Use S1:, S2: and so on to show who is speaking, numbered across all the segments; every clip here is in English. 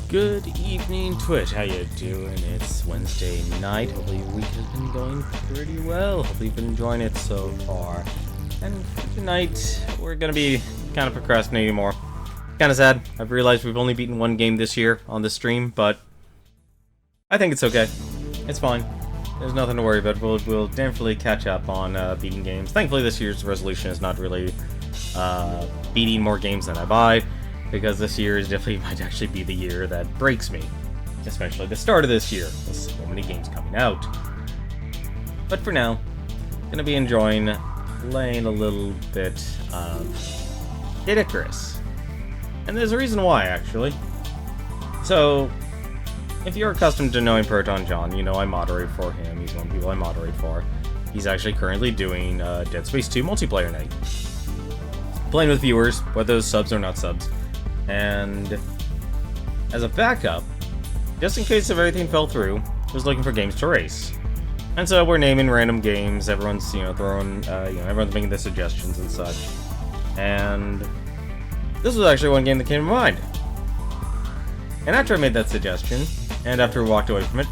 S1: Good evening, Twitch. How you doing? It's Wednesday night. Hopefully your week has been going pretty well. Hopefully you've been enjoying it so far. And for tonight, we're gonna be kind of procrastinating more. Kind of sad. I've realized we've only beaten one game this year on this stream, but I think it's okay. It's fine. There's nothing to worry about. We'll definitely catch up on beating games. Thankfully, this year's resolution is not really beating more games than I buy, because this year is definitely might actually be the year that breaks me, especially the start of this year. There's so many games coming out. But for now, gonna be enjoying playing a little bit of Icarus, and there's a reason why, actually. So, if you're accustomed to knowing Proton John, you know I moderate for him. He's one of the people I moderate for. He's actually currently doing Dead Space 2 multiplayer night, playing with viewers, whether those subs or not subs. And as a backup, just in case if everything fell through, was looking for games to race. And so we're naming random games. Everyone's throwing, everyone's making the suggestions and such. And this was actually one game that came to mind. And after I made that suggestion, and after we walked away from it,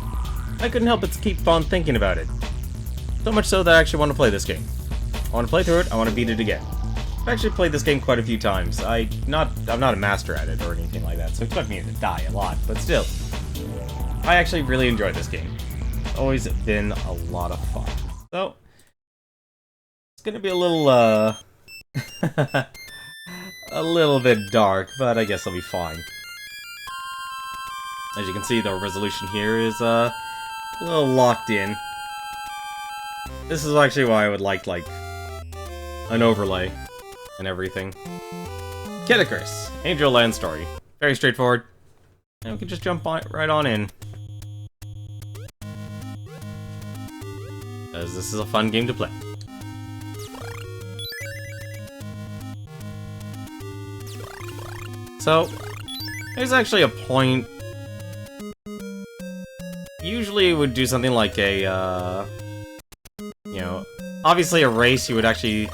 S1: I couldn't help but keep on thinking about it. So much so that I actually want to play this game. I want to play through it. I want to beat it again. I've actually played this game quite a few times. I'm not a master at it or anything like that, so expect me to die a lot, but still. I actually really enjoyed this game. It's always been a lot of fun. So, it's gonna be a little, a little bit dark, but I guess I'll be fine. As you can see, the resolution here is, a little locked in. This is actually why I would like, an overlay and everything. Icarus, Angel Land story. Very straightforward. And we can just jump right on in. Because this is a fun game to play. So, there's actually a point. Usually it would do something like a, obviously a race you would actually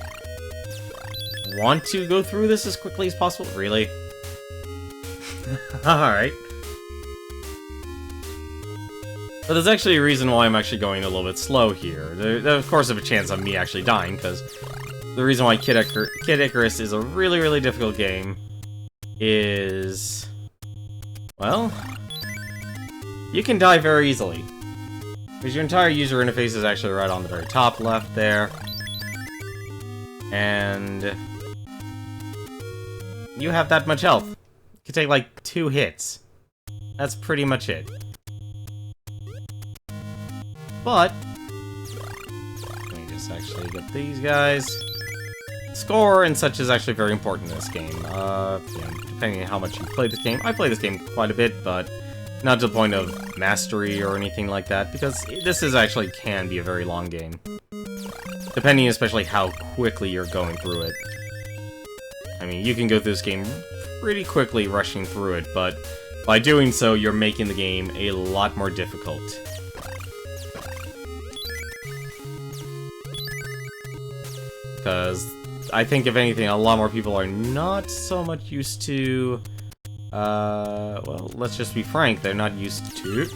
S1: want to go through this as quickly as possible. Really? Alright. But there's actually a reason why I'm actually going a little bit slow here. There's, of course, a chance of me actually dying, because the reason why Kid Icarus is a really, really difficult game is, well, you can die very easily. Because your entire user interface is actually right on the very top left there. And you have that much health. You can take like 2 hits. That's pretty much it. But let me just actually get these guys. Score and such is actually very important in this game. Depending on how much you play this game. I play this game quite a bit, but not to the point of mastery or anything like that, because this is actually can be a very long game. Depending especially how quickly you're going through it. I mean, you can go through this game pretty quickly rushing through it, but by doing so, you're making the game a lot more difficult. Because I think, if anything, a lot more people are not so much used to, well, let's just be frank, they're not used to...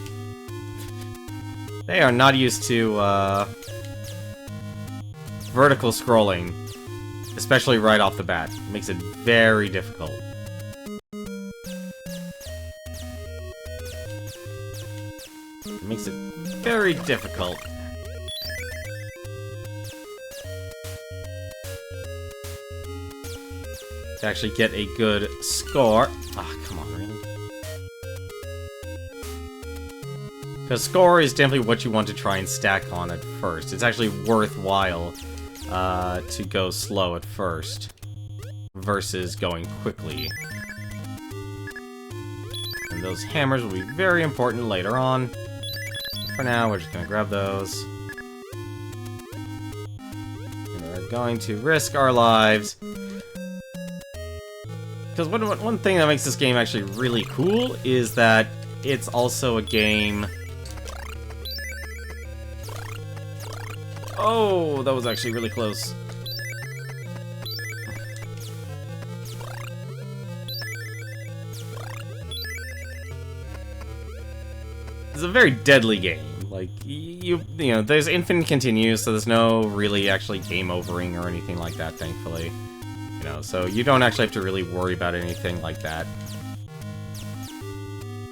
S1: They are not used to, vertical scrolling. Especially right off the bat. It makes it very difficult. It makes it very difficult. To actually get a good score. Ah, come on, really? Because score is definitely what you want to try and stack on at first. It's actually worthwhile to go slow at first versus going quickly. And those hammers will be very important later on. For now, we're just gonna grab those. And we're going to risk our lives. Because one thing that makes this game actually really cool is that it's also a game... Oh, that was actually really close. It's a very deadly game. Like, you know, there's infinite continues, so there's no really actually game overing or anything like that, thankfully. You know, so you don't actually have to really worry about anything like that.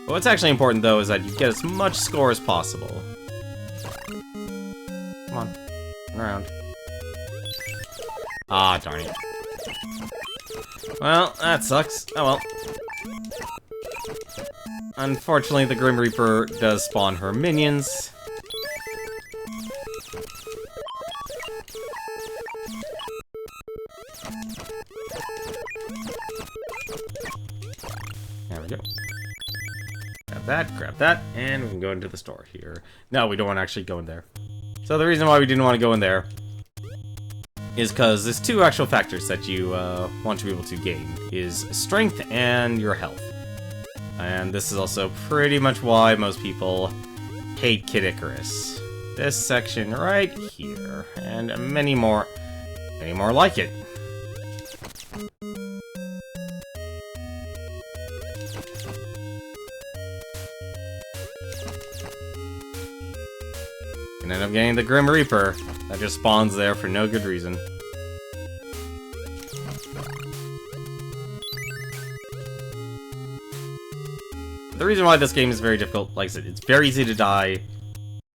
S1: But what's actually important, though, is that you get as much score as possible. Come on. Turn around. Ah, darn it. Well, that sucks. Oh well. Unfortunately, the Grim Reaper does spawn her minions. There we go. Grab that, and we can go into the store here. No, we don't want to actually go in there. So the reason why we didn't want to go in there is because there's two actual factors that you want to be able to gain, is strength and your health. And this is also pretty much why most people hate Kid Icarus. This section right here, and many more like it. And end up getting the Grim Reaper that just spawns there for no good reason. The reason why this game is very difficult, like I said, it's very easy to die,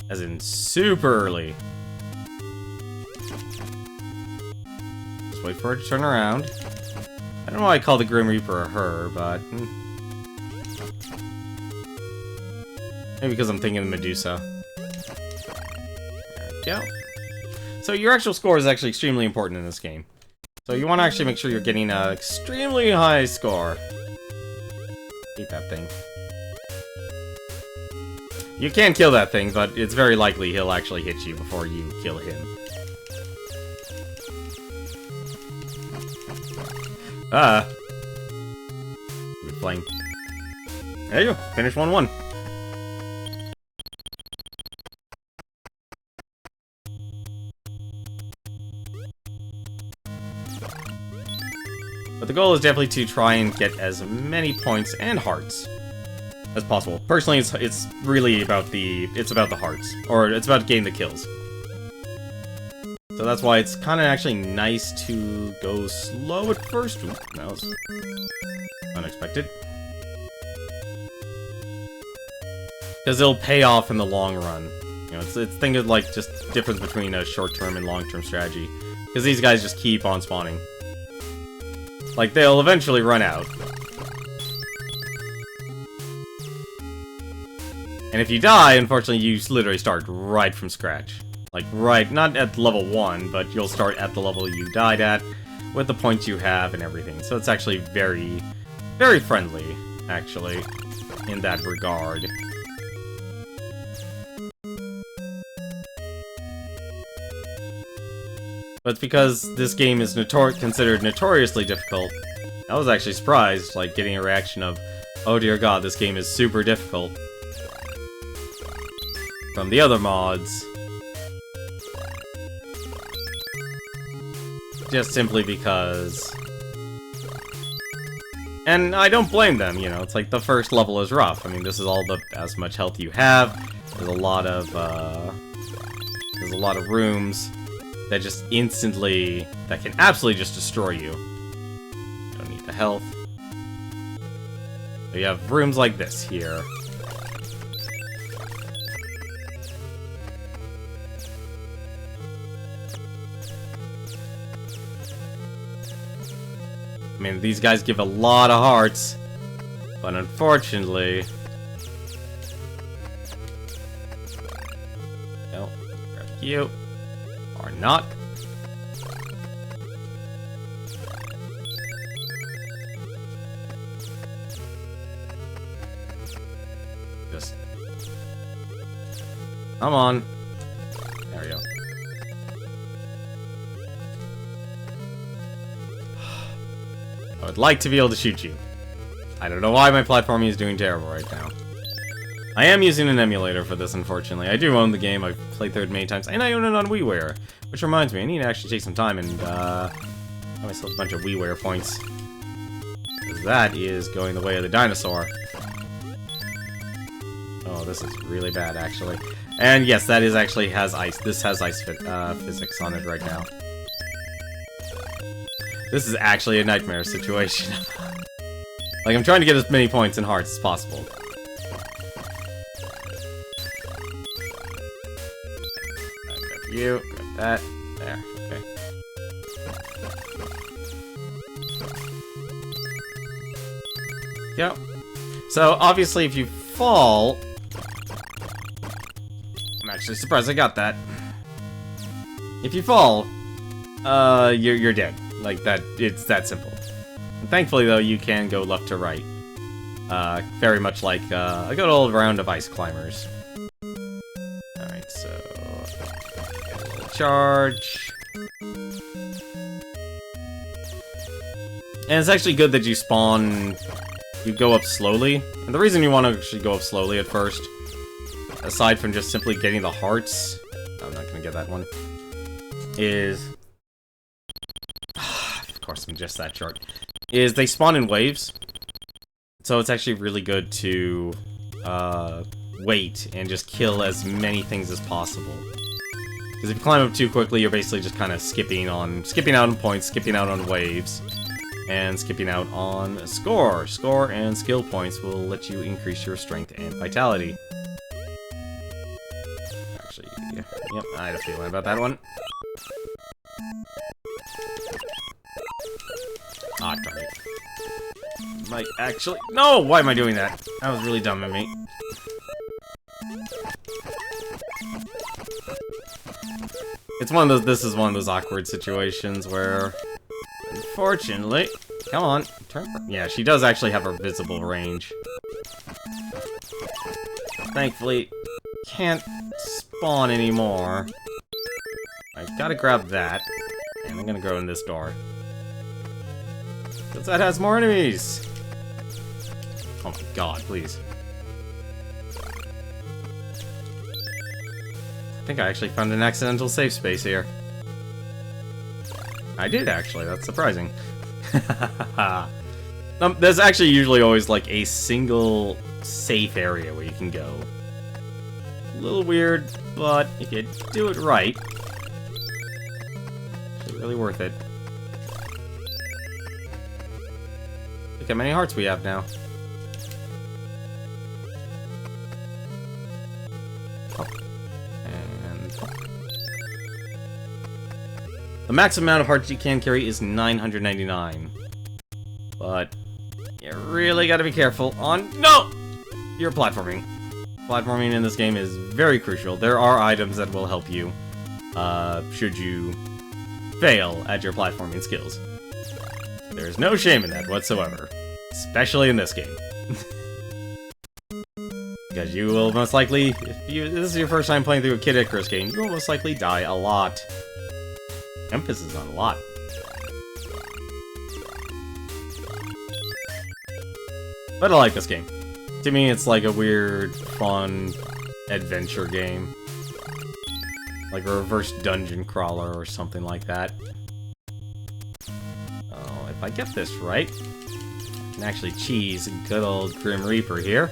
S1: as in super early. Just wait for her to turn around. I don't know why I call the Grim Reaper a her, but... maybe because I'm thinking of Medusa. There we go. So your actual score is actually extremely important in this game. So you want to actually make sure you're getting an extremely high score. Hate that thing. You can kill that thing, but it's very likely he'll actually hit you before you kill him. Good flame. There you go. Finish 1-1. But the goal is definitely to try and get as many points and hearts as possible. Personally, it's really about the hearts, or it's about getting the kills. So that's why it's kind of actually nice to go slow at first. Ooh, that was unexpected. Because it'll pay off in the long run. You know, it's think of like just difference between a short-term and long-term strategy. Because these guys just keep on spawning. Like, they'll eventually run out. And if you die, unfortunately, you literally start right from scratch. Like, right, not at level 1, but you'll start at the level you died at, with the points you have and everything. So it's actually very, very friendly, actually, in that regard. But it's because this game is considered notoriously difficult. I was actually surprised, like, getting a reaction of, oh dear god, this game is super difficult, from the other mods. Just simply because... and I don't blame them, you know, it's like the first level is rough. I mean, this is all as much health you have. There's a lot of rooms that just instantly, that can absolutely just destroy you. Don't need the health. So you have rooms like this here. I mean, these guys give a lot of hearts, but unfortunately... no, grab you. Or not. Just... come on. There we go. I would like to be able to shoot you. I don't know why my platforming is doing terrible right now. I am using an emulator for this, unfortunately. I do own the game, I've played through it many times, and I own it on WiiWare. Which reminds me, I need to actually take some time and, buy myself a bunch of WiiWare points. Because that is going the way of the dinosaur. Oh, this is really bad, actually. And yes, that is actually has ice. This has ice physics on it right now. This is actually a nightmare situation. Like, I'm trying to get as many points and hearts as possible. Grab you, grab that. There, okay. Yep. So, obviously, if you fall... I'm actually surprised I got that. If you fall, you're dead. Like, that, it's that simple. And thankfully, though, you can go left to right. Very much like a good old round of ice climbers. Alright, so... Get a little charge. And it's actually good that you spawn... You go up slowly. And the reason you want to actually go up slowly at first, aside from just simply getting the hearts... I'm not gonna get that one. Is... Of course, I'm just that short. Is they spawn in waves. So it's actually really good to wait and just kill as many things as possible. Because if you climb up too quickly, you're basically just kind of skipping out on points, skipping out on waves, and skipping out on score. Score and skill points will let you increase your strength and vitality. Actually, yep, I had a feeling about that one. Ah, darn it. Might actually... No! Why am I doing that? That was really dumb of me. It's one of those... This is one of those awkward situations where... Unfortunately... Come on. Turn... Yeah, she does actually have a visible range. Thankfully, can't spawn anymore. I've got to grab that. And I'm gonna go in this door. Because that has more enemies! Oh my god, please. I think I actually found an accidental safe space here. I did, actually. That's surprising. There's actually usually always, like, a single safe area where you can go. A little weird, but if you do it right, it's really worth it. Look how many hearts we have now. Oh. And... The max amount of hearts you can carry is 999. But... You really gotta be careful on... No! You're platforming. Platforming in this game is very crucial. There are items that will help you, should you fail at your platforming skills. There's no shame in that whatsoever. Especially in this game. Because you will most likely, if this is your first time playing through a Kid Icarus game, you will most likely die a lot. Emphasis on a lot. But I like this game. To me, it's like a weird, fun adventure game. Like a reverse dungeon crawler or something like that. Oh, if I get this right, I can actually cheese good old Grim Reaper here.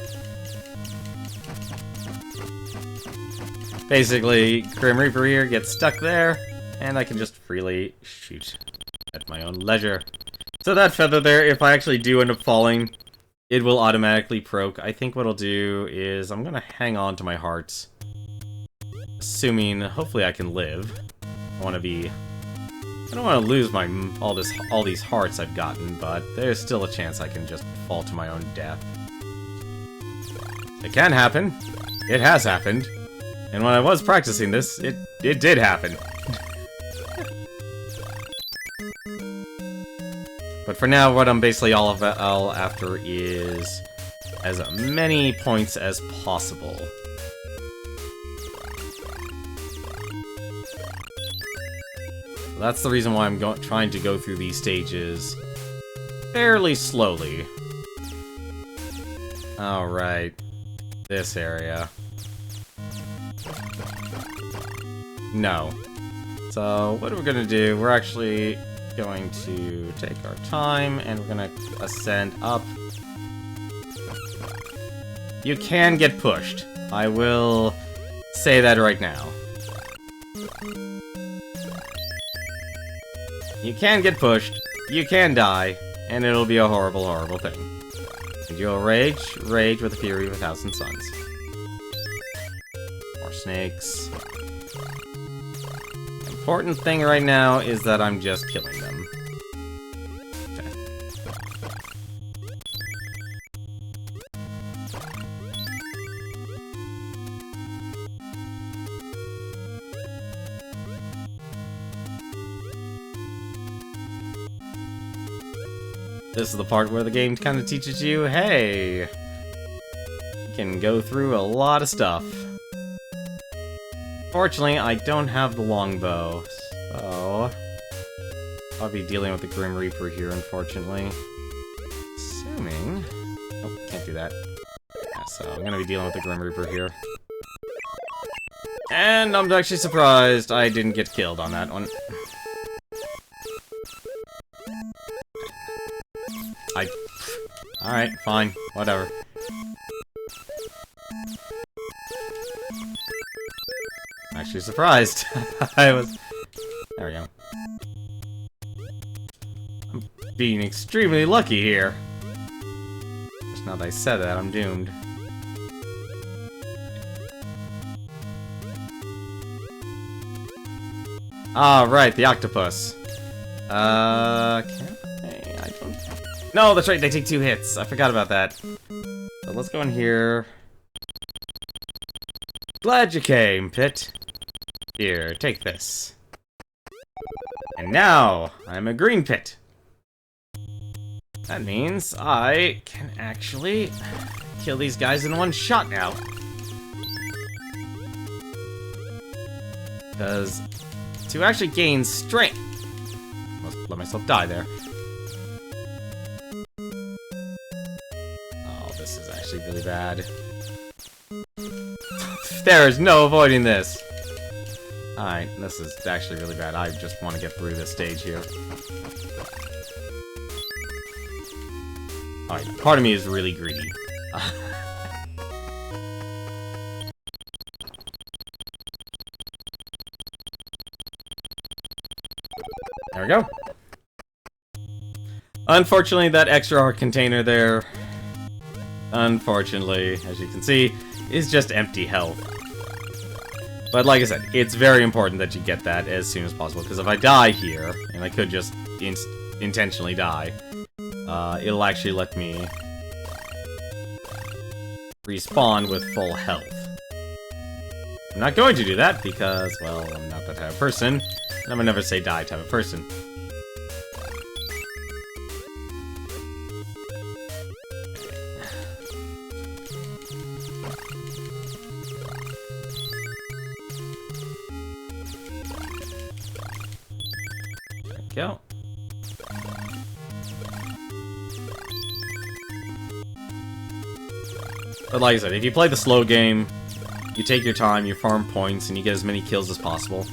S1: Basically, Grim Reaper here gets stuck there, and I can just freely shoot at my own leisure. So that feather there, if I actually do end up falling, it will automatically proc. I think what I'll do is I'm gonna hang on to my hearts. Assuming, hopefully I can live. I don't want to lose all these hearts I've gotten, but there's still a chance I can just fall to my own death. It can happen. It has happened. And when I was practicing this, it did happen. But for now, what I'm basically all after is as many points as possible. That's the reason why I'm trying to go through these stages fairly slowly. Alright. This area. No. So, what we're gonna do, we're actually going to take our time, and we're gonna ascend up. You can get pushed. I will say that right now. You can get pushed, you can die, and it'll be a horrible, horrible thing. And you'll rage with the fury of 1,000 suns. More snakes. Important thing right now is that I'm just killing them. Okay. This is the part where the game kind of teaches you, hey, you can go through a lot of stuff. Fortunately, I don't have the longbow, so I'll be dealing with the Grim Reaper here, unfortunately. Assuming... Oh, can't do that. Yeah, so I'm gonna be dealing with the Grim Reaper here. And I'm actually surprised I didn't get killed on that one. Alright, fine, whatever. I'm actually surprised. I was... There we go. I'm being extremely lucky here. Just now that I said that, I'm doomed. Ah, right, the octopus. Can I? I don't... No, that's right, they take 2 hits. I forgot about that. So let's go in here. Glad you came, Pit. Here, take this. And now, I'm a green pit. That means I can actually kill these guys in one shot now. Because to actually gain strength... Must let myself die there. Oh, this is actually really bad. There is no avoiding this. Alright, this is actually really bad. I just want to get through this stage here. Alright, part of me is really greedy. There we go. Unfortunately, that extra heart container there, unfortunately, as you can see, is just empty health. But like I said, it's very important that you get that as soon as possible, because if I die here, and I could just intentionally die, it'll actually let me respawn with full health. I'm not going to do that because, well, I'm not that type of person, and I would never say die type of person. Go. But like I said, if you play the slow game, you take your time, you farm points, and you get as many kills as possible,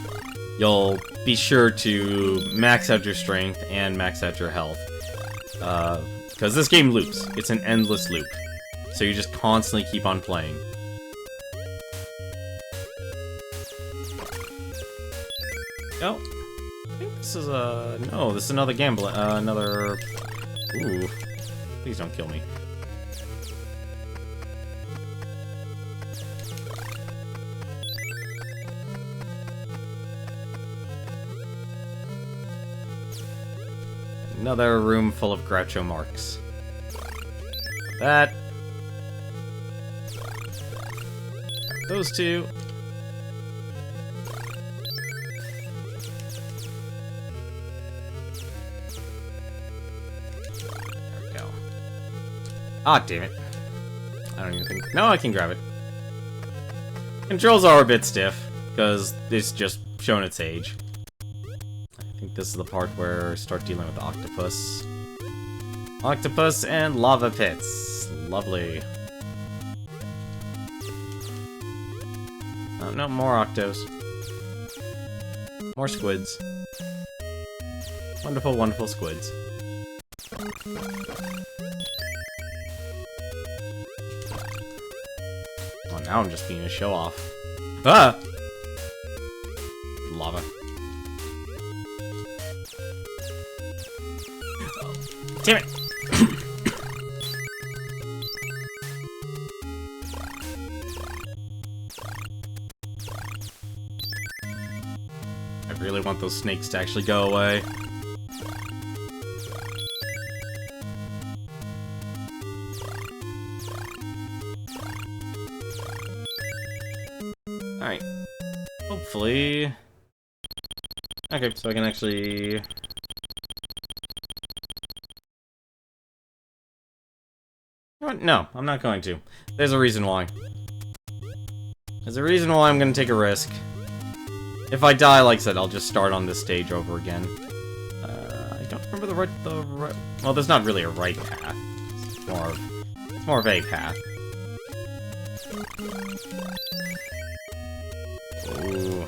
S1: you'll be sure to max out your strength and max out your health. Because this game loops. It's an endless loop. So you just constantly keep on playing. Oh. I think this is a... No, this is another gamble. Another... Ooh. Please don't kill me. Another room full of Groucho Marx. That. Those two. Ah, damn it. I don't even think... No, I can grab it. Controls are a bit stiff, because it's just shown its age. I think this is the part where I start dealing with the octopus. Octopus and lava pits. Lovely. Oh, no, more octos. More squids. Wonderful, wonderful squids. now I'm just being a show-off. Ah! Lava. Damn it! I really want those snakes to actually go away. Alright. Hopefully... Okay, so I can actually... You know what? No, I'm not going to. There's a reason why. There's a reason why I'm going to take a risk. If I die, like I said, I'll just start on this stage over again. I don't remember the right... Well, there's not really a right path. It's more of a path. Ooh,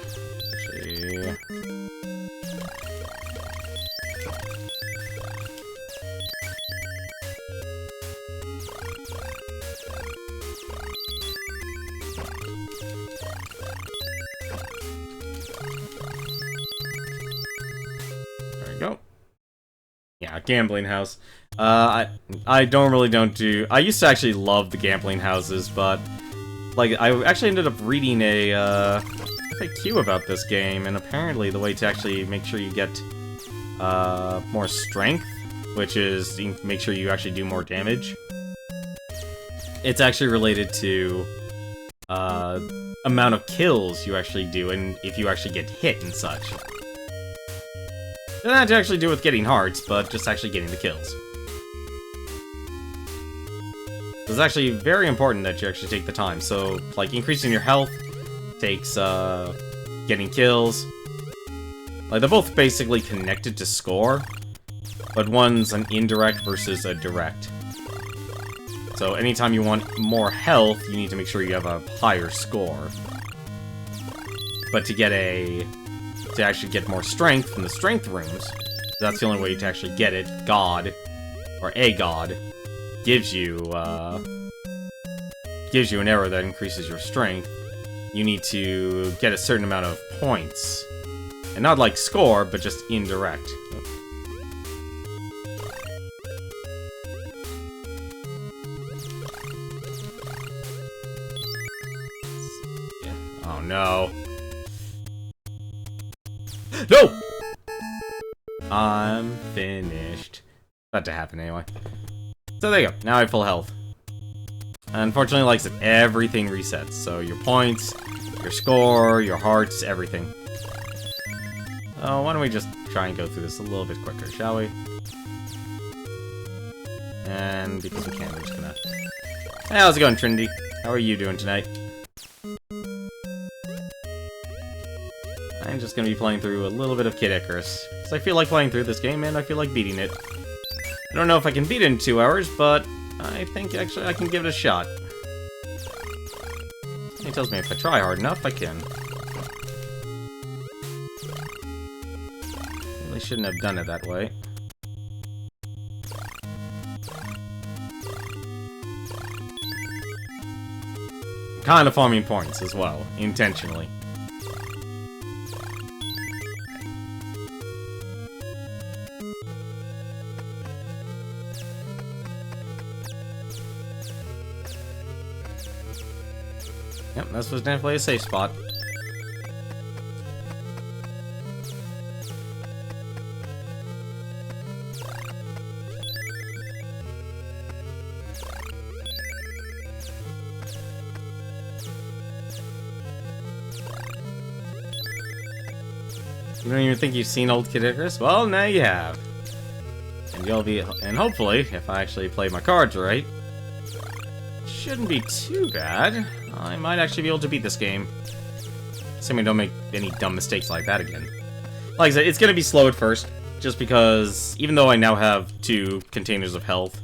S1: actually... There we go. Yeah, gambling house. I don't do... I used to actually love the gambling houses, but... Like, I actually ended up reading a, FAQ about this game, and apparently the way to actually make sure you get, more strength, which is make sure you actually do more damage, it's actually related to, amount of kills you actually do, and if you actually get hit and such. It doesn't have to actually do with getting hearts, but just actually getting the kills. It's actually very important that you actually take the time. So, like, increasing your health takes, getting kills. Like, they're both basically connected to score, but one's an indirect versus a direct. So, anytime you want more health, you need to make sure you have a higher score. But to actually get more strength from the strength rooms, that's the only way to actually get it, God, or a God, gives you an arrow that increases your strength. You need to get a certain amount of points. And not like score, but just indirect. Oh no. No! I'm finished. About to happen anyway. So there you go. Now I have full health. Unfortunately, like I said, everything resets. So your points, your score, your hearts, everything. Oh, why don't we just try and go through this a little bit quicker, shall we? And because we can, we're just gonna... Hey, how's it going, Trinity? How are you doing tonight? I'm just gonna be playing through a little bit of Kid Icarus. Because I feel like playing through this game, and I feel like beating it. I don't know if I can beat it in 2 hours, but I think actually I can give it a shot. He tells me if I try hard enough, I can. Really shouldn't have done it that way. I'm kind of farming points as well, intentionally. Yep, this was definitely a safe spot. You don't even think you've seen old Kid Icarus? Well, now you have. And hopefully, if I actually play my cards right, shouldn't be too bad. I might actually be able to beat this game. Assuming I don't make any dumb mistakes like that again. Like I said, it's gonna be slow at first, just because even though I now have 2 containers of health,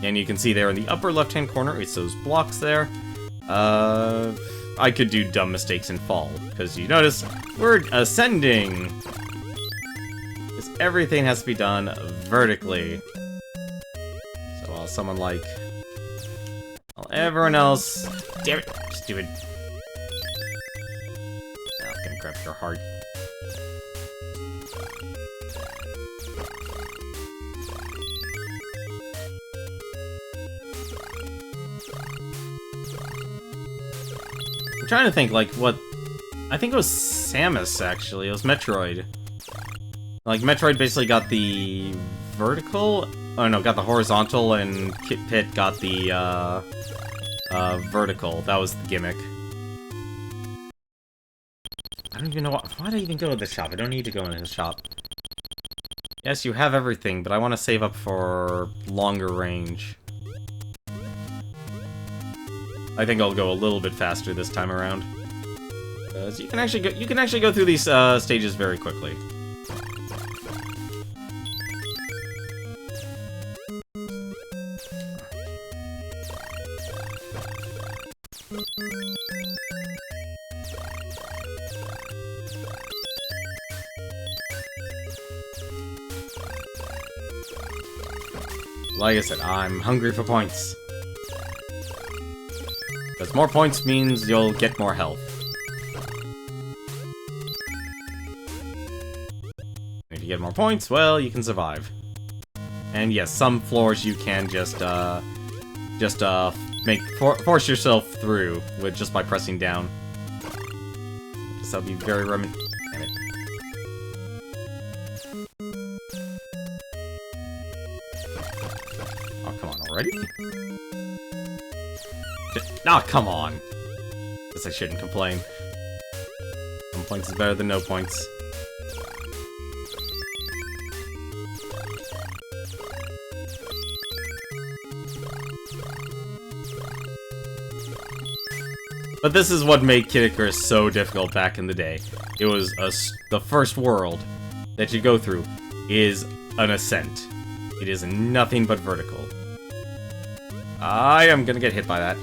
S1: and you can see there in the upper left-hand corner, it's those blocks there, I could do dumb mistakes and fall, because you notice, we're ascending! Because everything has to be done vertically. So while someone like While everyone else... Damn it! Stupid. Now I'm gonna grab your heart. I'm trying to think, like, what... I think it was Samus, actually. It was Metroid. Like, Metroid basically got the vertical... Oh, no, got the horizontal, and Kit Pit got the, vertical. That was the gimmick. I don't even know why did I even go to the shop? I don't need to go into the shop. Yes, you have everything, but I want to save up for longer range. I think I'll go a little bit faster this time around. So you can actually go through these stages very quickly. Like I said, I'm hungry for points. Because more points means you'll get more health. If you get more points, well, you can survive. And yes, some floors you can force yourself through with just by pressing down. Guess that'll be very Damn it. Oh, come on already? Oh, come on. Guess I shouldn't complain. Some points is better than no points. But this is what made Kid Icarus so difficult back in the day. It was the first world that you go through is an ascent. It is nothing but vertical. I am gonna get hit by that.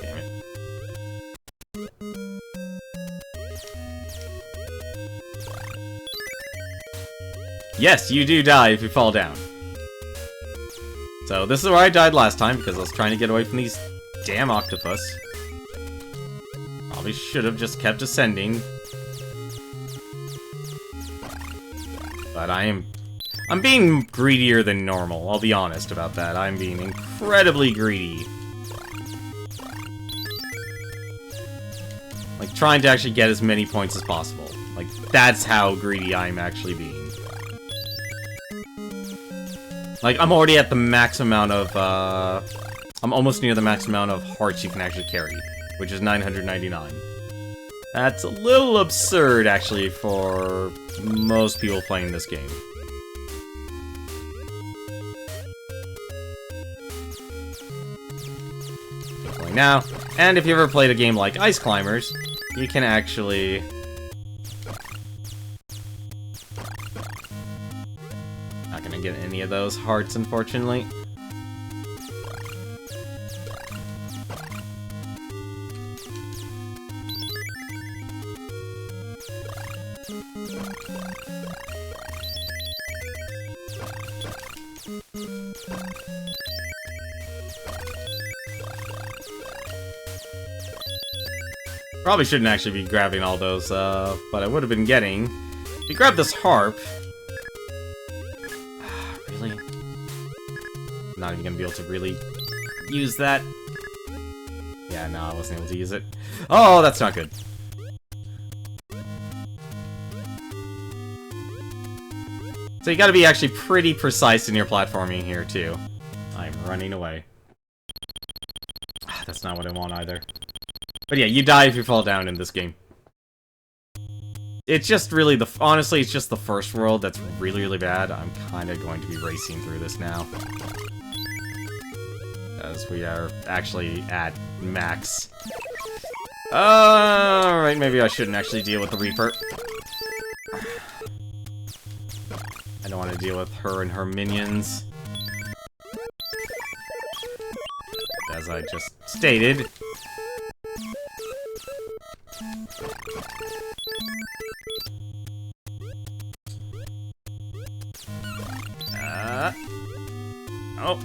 S1: Damn it. Yes, you do die if you fall down. So this is where I died last time, because I was trying to get away from these damn octopus. Probably should have just kept ascending. But I'm being greedier than normal, I'll be honest about that. I'm being incredibly greedy. Like, trying to actually get as many points as possible. Like, that's how greedy I'm actually being. Like, I'm already at the max amount of, I'm almost near the max amount of hearts you can actually carry, which is 999. That's a little absurd, actually, for most people playing this game. Playing now, and if you ever played a game like Ice Climbers, you can actually... Not gonna get any of those hearts, unfortunately. Probably shouldn't actually be grabbing all those, but I would have been getting... If you grab this harp... Really? I'm not even gonna be able to really use that. Yeah, no, I wasn't able to use it. Oh, that's not good. So you gotta be actually pretty precise in your platforming here, too. I'm running away. That's not what I want, either. But yeah, you die if you fall down in this game. It's just really honestly, it's just the first world that's really, really bad. I'm kind of going to be racing through this now. As we are actually at max. Alright, maybe I shouldn't actually deal with the Reaper. I don't want to deal with her and her minions. As I just stated. Oh.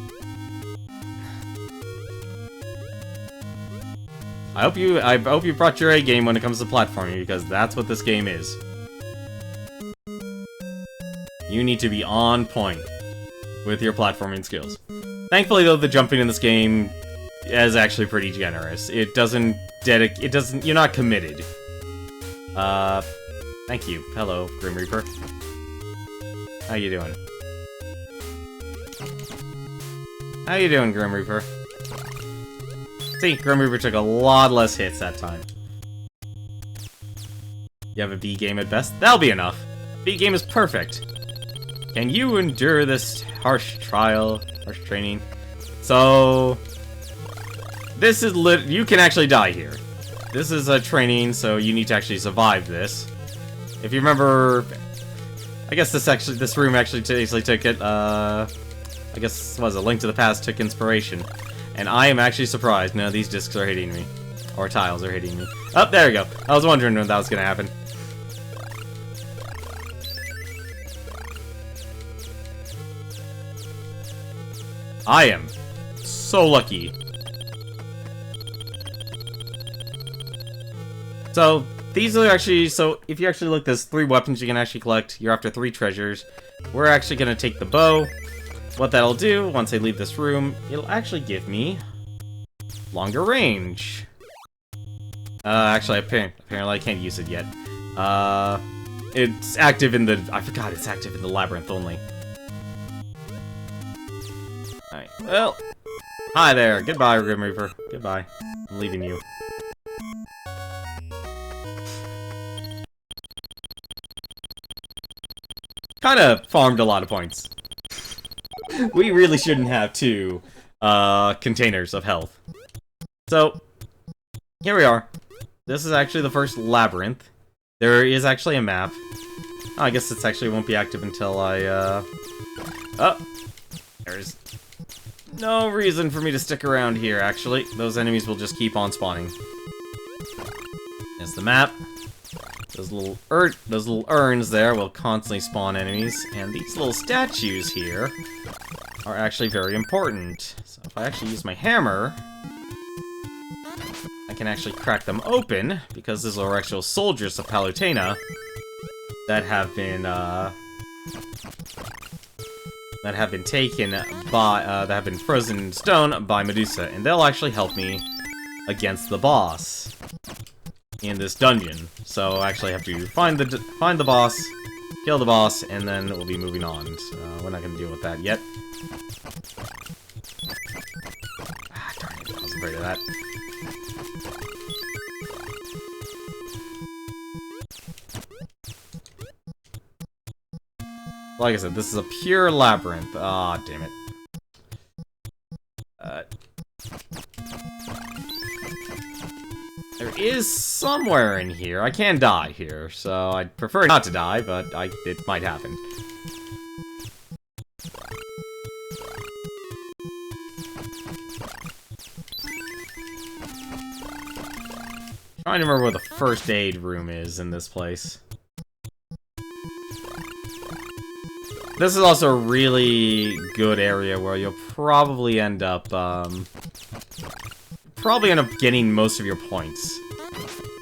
S1: I hope you brought your A game when it comes to platforming, because that's what this game is. You need to be on point with your platforming skills. Thankfully, though, the jumping in this game is actually pretty generous. It doesn't you're not committed. Thank you. Hello, Grim Reaper. How you doing? How you doing, Grim Reaper? See, Grim Reaper took a lot less hits that time. You have a B game at best? That'll be enough. B game is perfect. Can you endure this harsh trial, harsh training? So, this is you can actually die here. This is a training, so you need to actually survive this. If you remember, I guess this room actually took it, I guess, what was it, Link to the Past took inspiration. And I am actually surprised none of these discs are hitting me. Or tiles are hitting me. Oh, there we go. I was wondering when that was gonna happen. I am so lucky. So, these are actually, so if you actually look, there's 3 weapons you can actually collect. You're after 3 treasures. We're actually gonna take the bow. What that'll do, once I leave this room, it'll actually give me longer range. Actually, apparently I can't use it yet. It's active in the, I forgot it's active in the labyrinth only. Alright, well, hi there. Goodbye, Grim Reaper. Goodbye. I'm leaving you. Kinda farmed a lot of points. We really shouldn't have 2 containers of health. So, here we are. This is actually the first labyrinth. There is actually a map. Oh, I guess it actually won't be active until I, Oh! There's no reason for me to stick around here, actually. Those enemies will just keep on spawning. There's the map. Those little urns there will constantly spawn enemies, and these little statues here are actually very important. So if I actually use my hammer, I can actually crack them open, because these are actual soldiers of Palutena that have been taken by, that have been frozen in stone by Medusa, and they'll actually help me against the boss in this dungeon. So I actually have to find the boss, kill the boss, and then we'll be moving on. So we're not going to deal with that yet. Ah, darn it, I was afraid of that. Like I said, this is a pure labyrinth. Ah, damn it. There is somewhere in here. I can die here, so I'd prefer not to die, but it might happen. Trying to remember where the first aid room is in this place. This is also a really good area where you'll probably end up, getting most of your points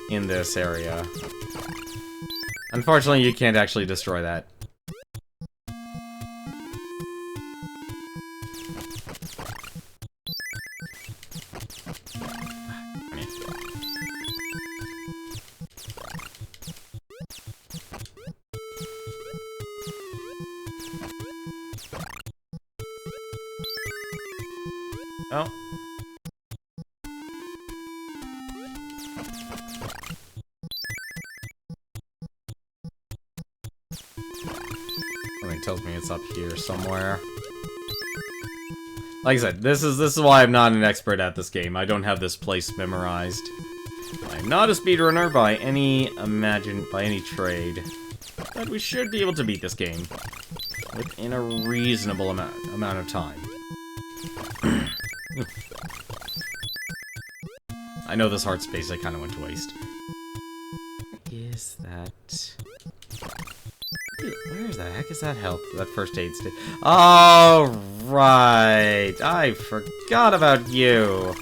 S1: in this area. Unfortunately, you can't actually destroy that. Oh. Something tells me it's up here somewhere. Like I said, this is why I'm not an expert at this game. I don't have this place memorized. I'm not a speedrunner by any trade. But we should be able to beat this game within a reasonable amount of time. I know this heart space I kind of went to waste. Is that... Where the heck is that health? That first aid station. Oh, right. I forgot about you.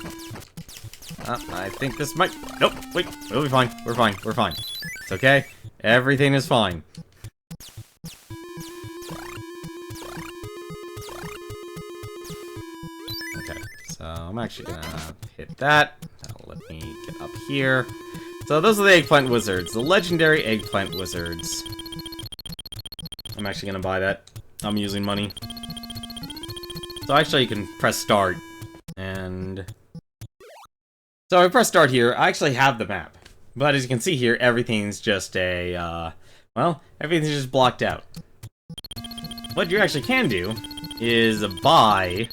S1: I think this might... Nope, wait. We'll be fine. We're fine. We're fine. It's okay. Everything is fine. Okay, so I'm actually gonna hit that. That'll let me get up here. So those are the eggplant wizards. The legendary eggplant wizards. I'm actually gonna buy that. I'm using money. So actually you can press start. And... So I press start here. I actually have the map. But as you can see here, everything's just a, well, everything's just blocked out. What you actually can do is buy,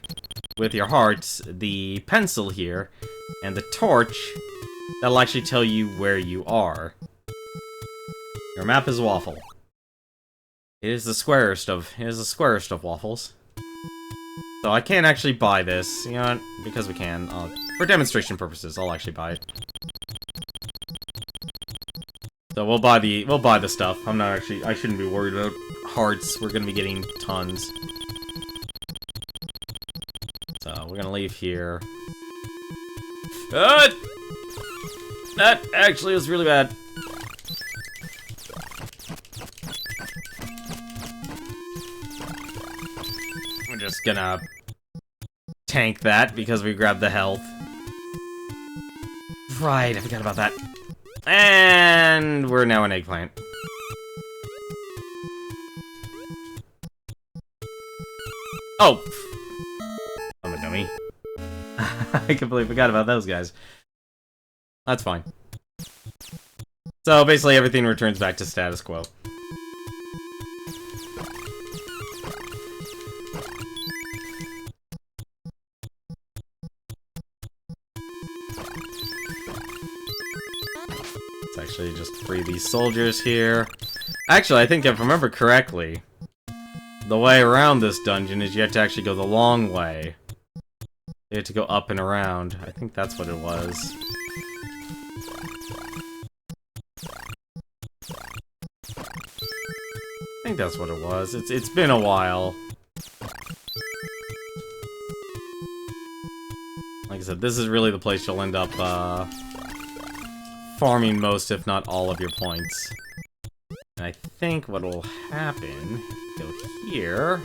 S1: with your hearts, the pencil here, and the torch. That'll actually tell you where you are. Your map is waffle. It is the squarest of waffles. So I can't actually buy this, you know, because we can. For demonstration purposes, I'll actually buy it. So we'll buy the stuff. I shouldn't be worried about hearts. We're gonna be getting tons. So we're gonna leave here. That actually was really bad. We're just gonna tank that because we grabbed the health. Right, I forgot about that. And we're now an eggplant. Oh! I'm a dummy. I completely forgot about those guys. That's fine. So basically everything returns back to status quo. Let's actually just free these soldiers here. Actually, I think if I remember correctly, the way around this dungeon is you have to actually go the long way. You have to go up and around. I think that's what it was. I think that's what it was. It's been a while. Like I said, this is really the place you'll end up farming most, if not all, of your points. And I think what will happen, go here.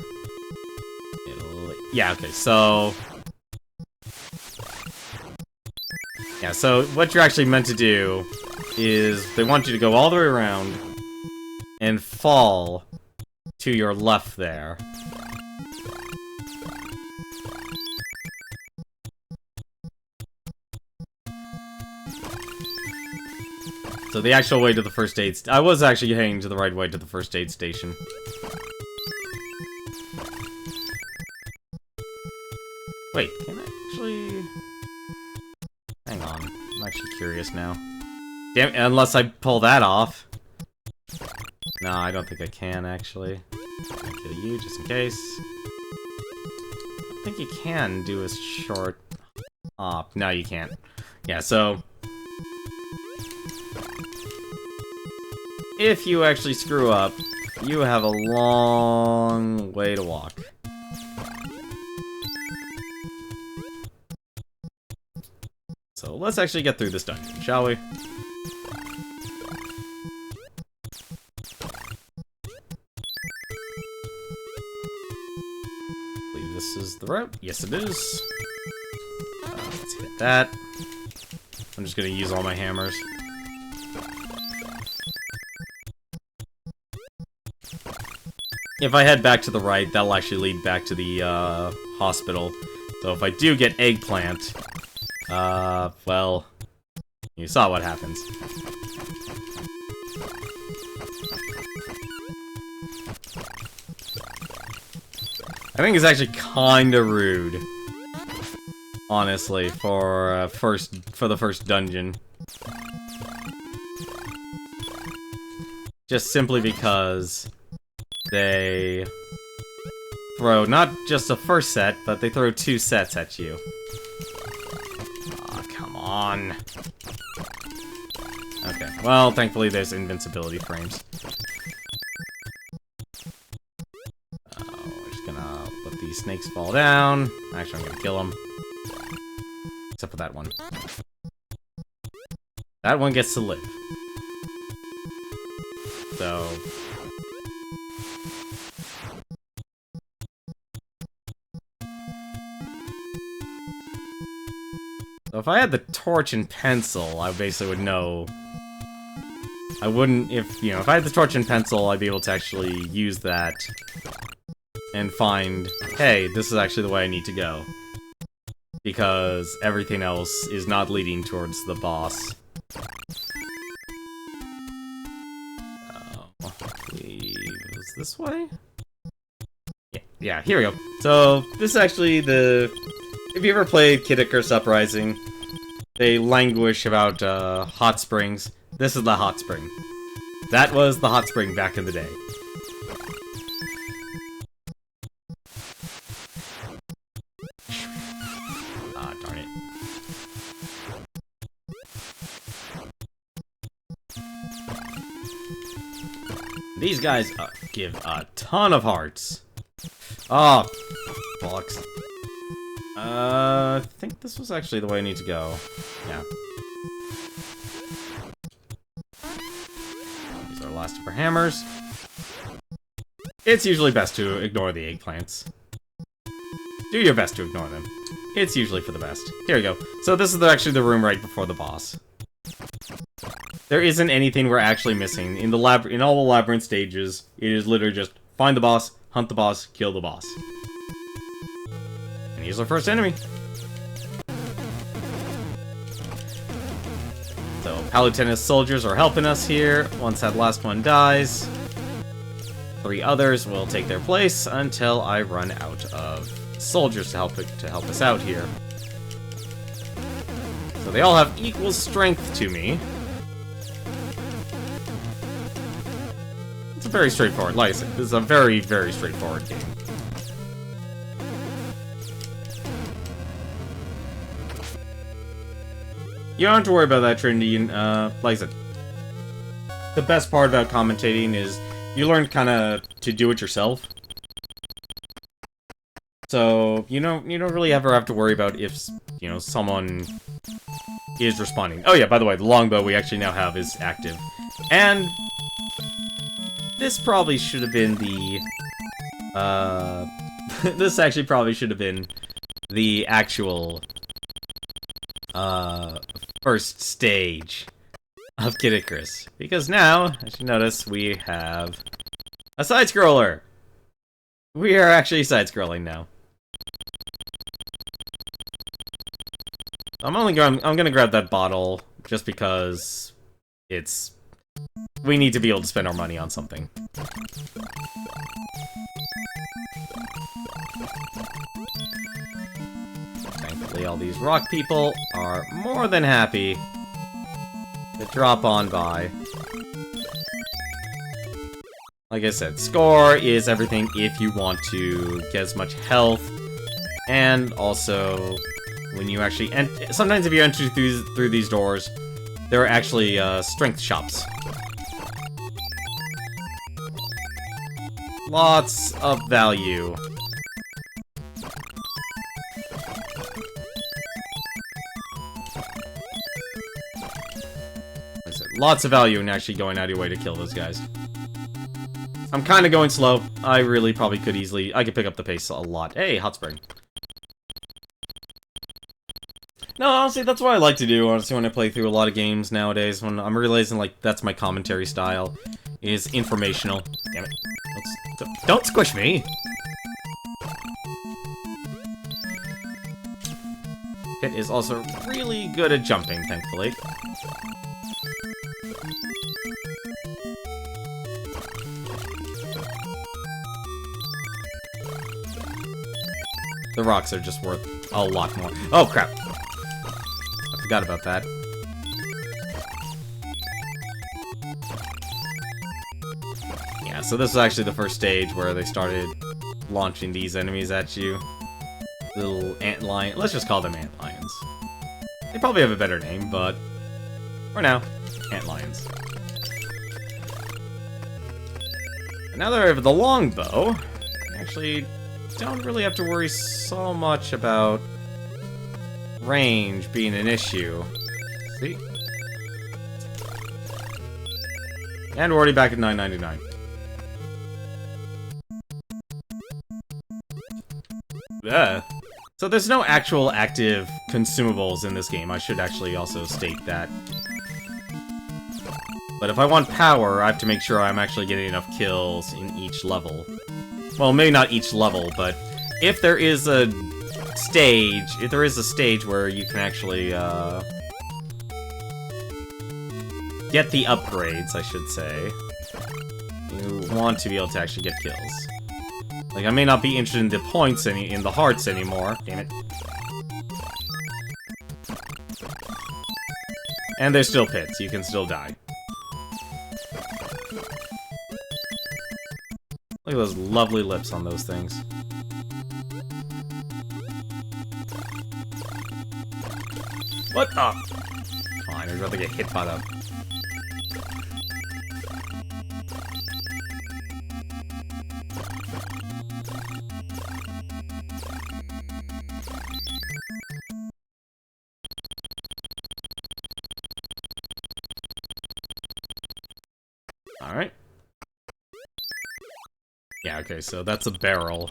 S1: Yeah, okay, so... Yeah, so what you're actually meant to do is they want you to go all the way around and fall to your left there. So the actual way to the first aid... I was actually heading to the right way to the first aid station. Wait, can I actually... Hang on, I'm actually curious now. Damn, unless I pull that off. No, I don't think I can, actually. I'll kill you, just in case. I think you can do a short hop. No, you can't. Yeah, so... if you actually screw up, you have a long way to walk. So let's actually get through this dungeon, shall we? I believe this is the route. Yes, it is. Let's hit that. I'm just gonna use all my hammers. If I head back to the right, that'll actually lead back to the hospital. So if I do get eggplant, well, you saw what happens. I think it's actually kinda rude, honestly, for the first dungeon. Just simply because they throw not just a first set, but they throw 2 sets at you. Aw, come on. Okay, well, thankfully there's invincibility frames. these snakes fall down. Actually, I'm gonna kill them. Except for that one. That one gets to live. So... So if I had the torch and pencil, I basically would know... I wouldn't, if I had the torch and pencil, I'd be able to actually use that and find, hey, this is actually the way I need to go. Because everything else is not leading towards the boss. I believe it was this way? Yeah, here we go. So, this is actually the... If you ever played Kid Icarus Uprising, they languish about hot springs. This is the hot spring. That was the hot spring back in the day. Ah, darn it. These guys give a ton of hearts. Oh, bollocks. I think this was actually the way I need to go. Yeah. These are last of our hammers. It's usually best to ignore the eggplants. Do your best to ignore them. It's usually for the best. Here we go. So this is actually the room right before the boss. There isn't anything we're actually missing. In all the labyrinth stages, it is literally just find the boss, hunt the boss, kill the boss. And here's our first enemy. So, Palutena's soldiers are helping us here. Once that last one dies, 3 others will take their place until I run out of soldiers to help us out here. So they all have equal strength to me. It's a very straightforward, like I said, this is a very, very straightforward game. You don't have to worry about that, Trinity. Like I said, the best part about commentating is you learn kind of to do it yourself. So you don't really ever have to worry about if someone is responding. Oh yeah, by the way, the longbow we actually now have is active, and this probably should have been the this actually probably should have been the actual first stage of Kid Icarus, because now, as you notice, we have a side-scroller. We are actually side-scrolling now. I'm gonna grab that bottle just because we need to be able to spend our money on something. Thankfully, all these rock people are more than happy to drop on by. Like I said, score is everything if you want to get as much health, and also when you actually sometimes if you enter through these doors, there are actually strength shops. Lots of value. Like I said, lots of value in actually going out of your way to kill those guys. I'm kind of going slow. I really probably could I could pick up the pace a lot. Hey, hot spring. No, honestly, that's what I like to do, honestly, when I play through a lot of games nowadays, when I'm realizing, like, that's my commentary style, is informational. Damn it. Don't squish me! Pit is also really good at jumping, thankfully. The rocks are just worth a lot more. Oh, crap. I forgot about that. Yeah, so this is actually the first stage where they started launching these enemies at you. Little ant lion. Let's just call them ant lions. They probably have a better name, but for now, ant lions. And now that I have the longbow, actually don't really have to worry so much about range being an issue. See? And we're already back at 9.99. So there's no actual active consumables in this game. I should actually also state that. But if I want power, I have to make sure I'm actually getting enough kills in each level. Well, maybe not each level, but if there is a stage where you can actually, get the upgrades, I should say, you want to be able to actually get kills. Like, I may not be interested in the points, in the hearts anymore. Damn it. And there's still pits. You can still die. Look at those lovely lips on those things. What the? Fine, I'd rather get hit by them. Alright. Yeah, okay, so that's a barrel.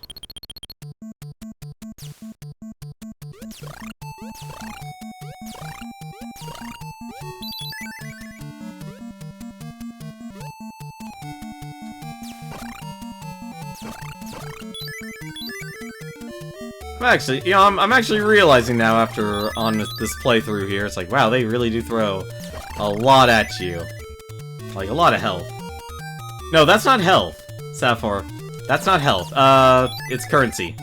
S1: I'm actually realizing now after on this playthrough here, it's like, wow, they really do throw a lot at you. Like, a lot of health. No, that's not health, Sapphire. That's not health. It's currency.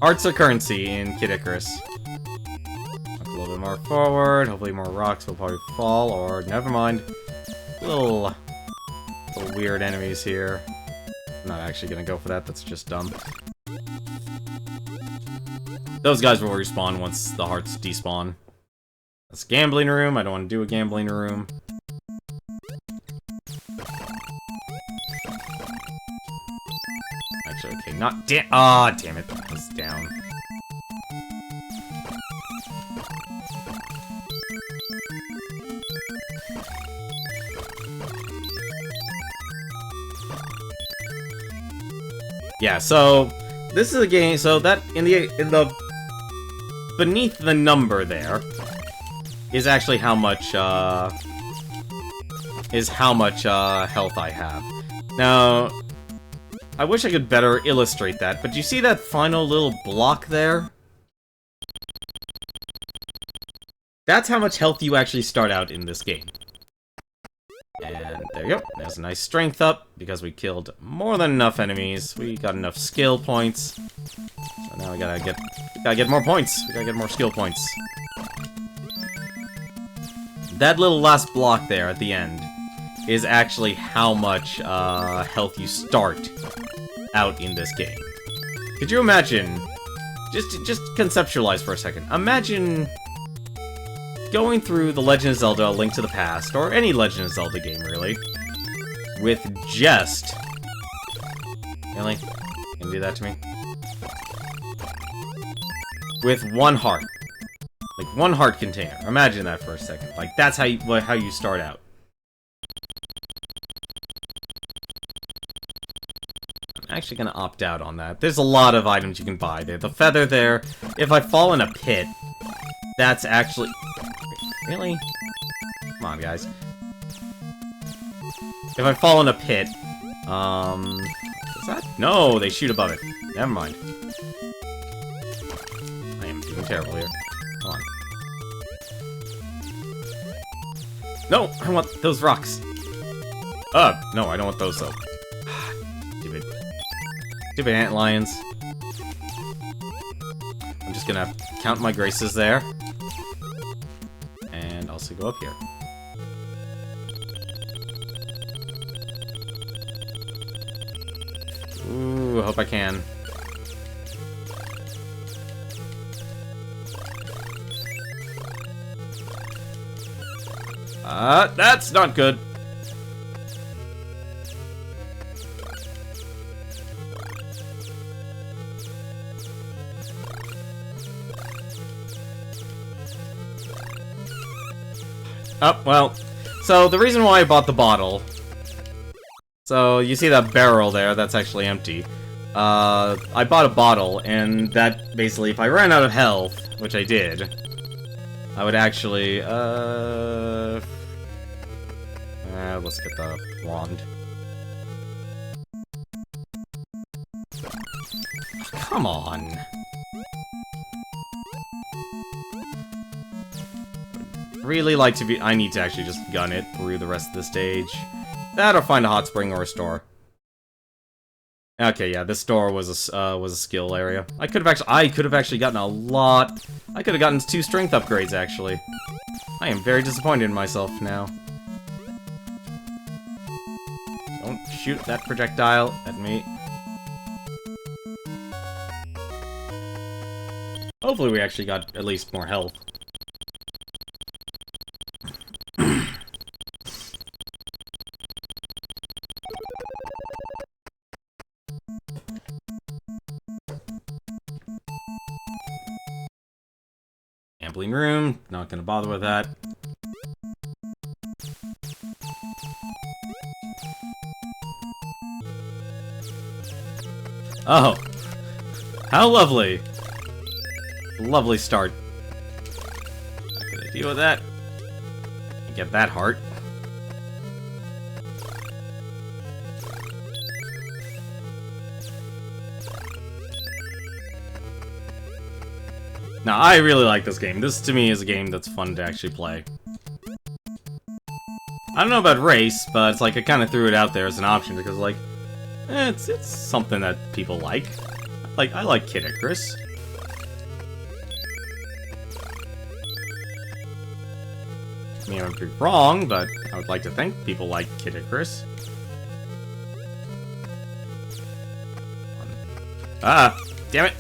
S1: Hearts are currency in Kid Icarus. Look a little bit more forward. Hopefully more rocks will probably fall, or never mind. Little weird enemies here. I'm not actually gonna go for that, that's just dumb. Those guys will respawn once the hearts despawn. That's a gambling room. I don't want to do a gambling room. Actually, okay, not damn. Ah, damn it. It's down. Yeah, so this is a game. So that in the beneath the number there is actually how much health I have. Now, I wish I could better illustrate that, but do you see that final little block there? That's how much health you actually start out in this game. And there you go. There's a nice strength up, because we killed more than enough enemies. We got enough skill points. So now we gotta get more points. We gotta get more skill points. That little last block there at the end is actually how much health you start out in this game. Could you imagine, just conceptualize for a second, imagine going through The Legend of Zelda: A Link to the Past, or any Legend of Zelda game, really, with just... Really? Can you do that to me? With one heart. Like, one heart container. Imagine that for a second. Like, that's how you start out. I'm actually gonna opt out on that. There's a lot of items you can buy there. The feather there. If I fall in a pit, that's actually... Really? Come on, guys. If I fall in a pit, is that? No, they shoot above it. Never mind. I am doing terrible here. Come on. No, I want those rocks. No, I don't want those, though. Stupid. Stupid ant lions. I'm just gonna count my graces there. And also go up here. Ooh, I hope I can. That's not good. Oh, well. So, the reason why I bought the bottle... So, you see that barrel there? That's actually empty. I bought a bottle, and that basically, if I ran out of health, which I did, I would actually, let's get the wand. Come on. Really like to be... I need to actually just gun it through the rest of the stage. That or find a hot spring or a store. Okay, yeah, this store was a skill area. I could have actually gotten a lot. I could have gotten 2 strength upgrades, actually. I am very disappointed in myself now. Don't shoot that projectile at me. Hopefully we actually got at least more health. Gambling room, not gonna bother with that. Oh, how lovely. Lovely start. Not gonna deal with that. Get that heart. Now, I really like this game. This, to me, is a game that's fun to actually play. I don't know about race, but it's like I kind of threw it out there as an option because, like, it's something that people like. I like Kid Icarus. I mean, I'm wrong, but I would like to think people like Kid Icarus. Ah, damn it!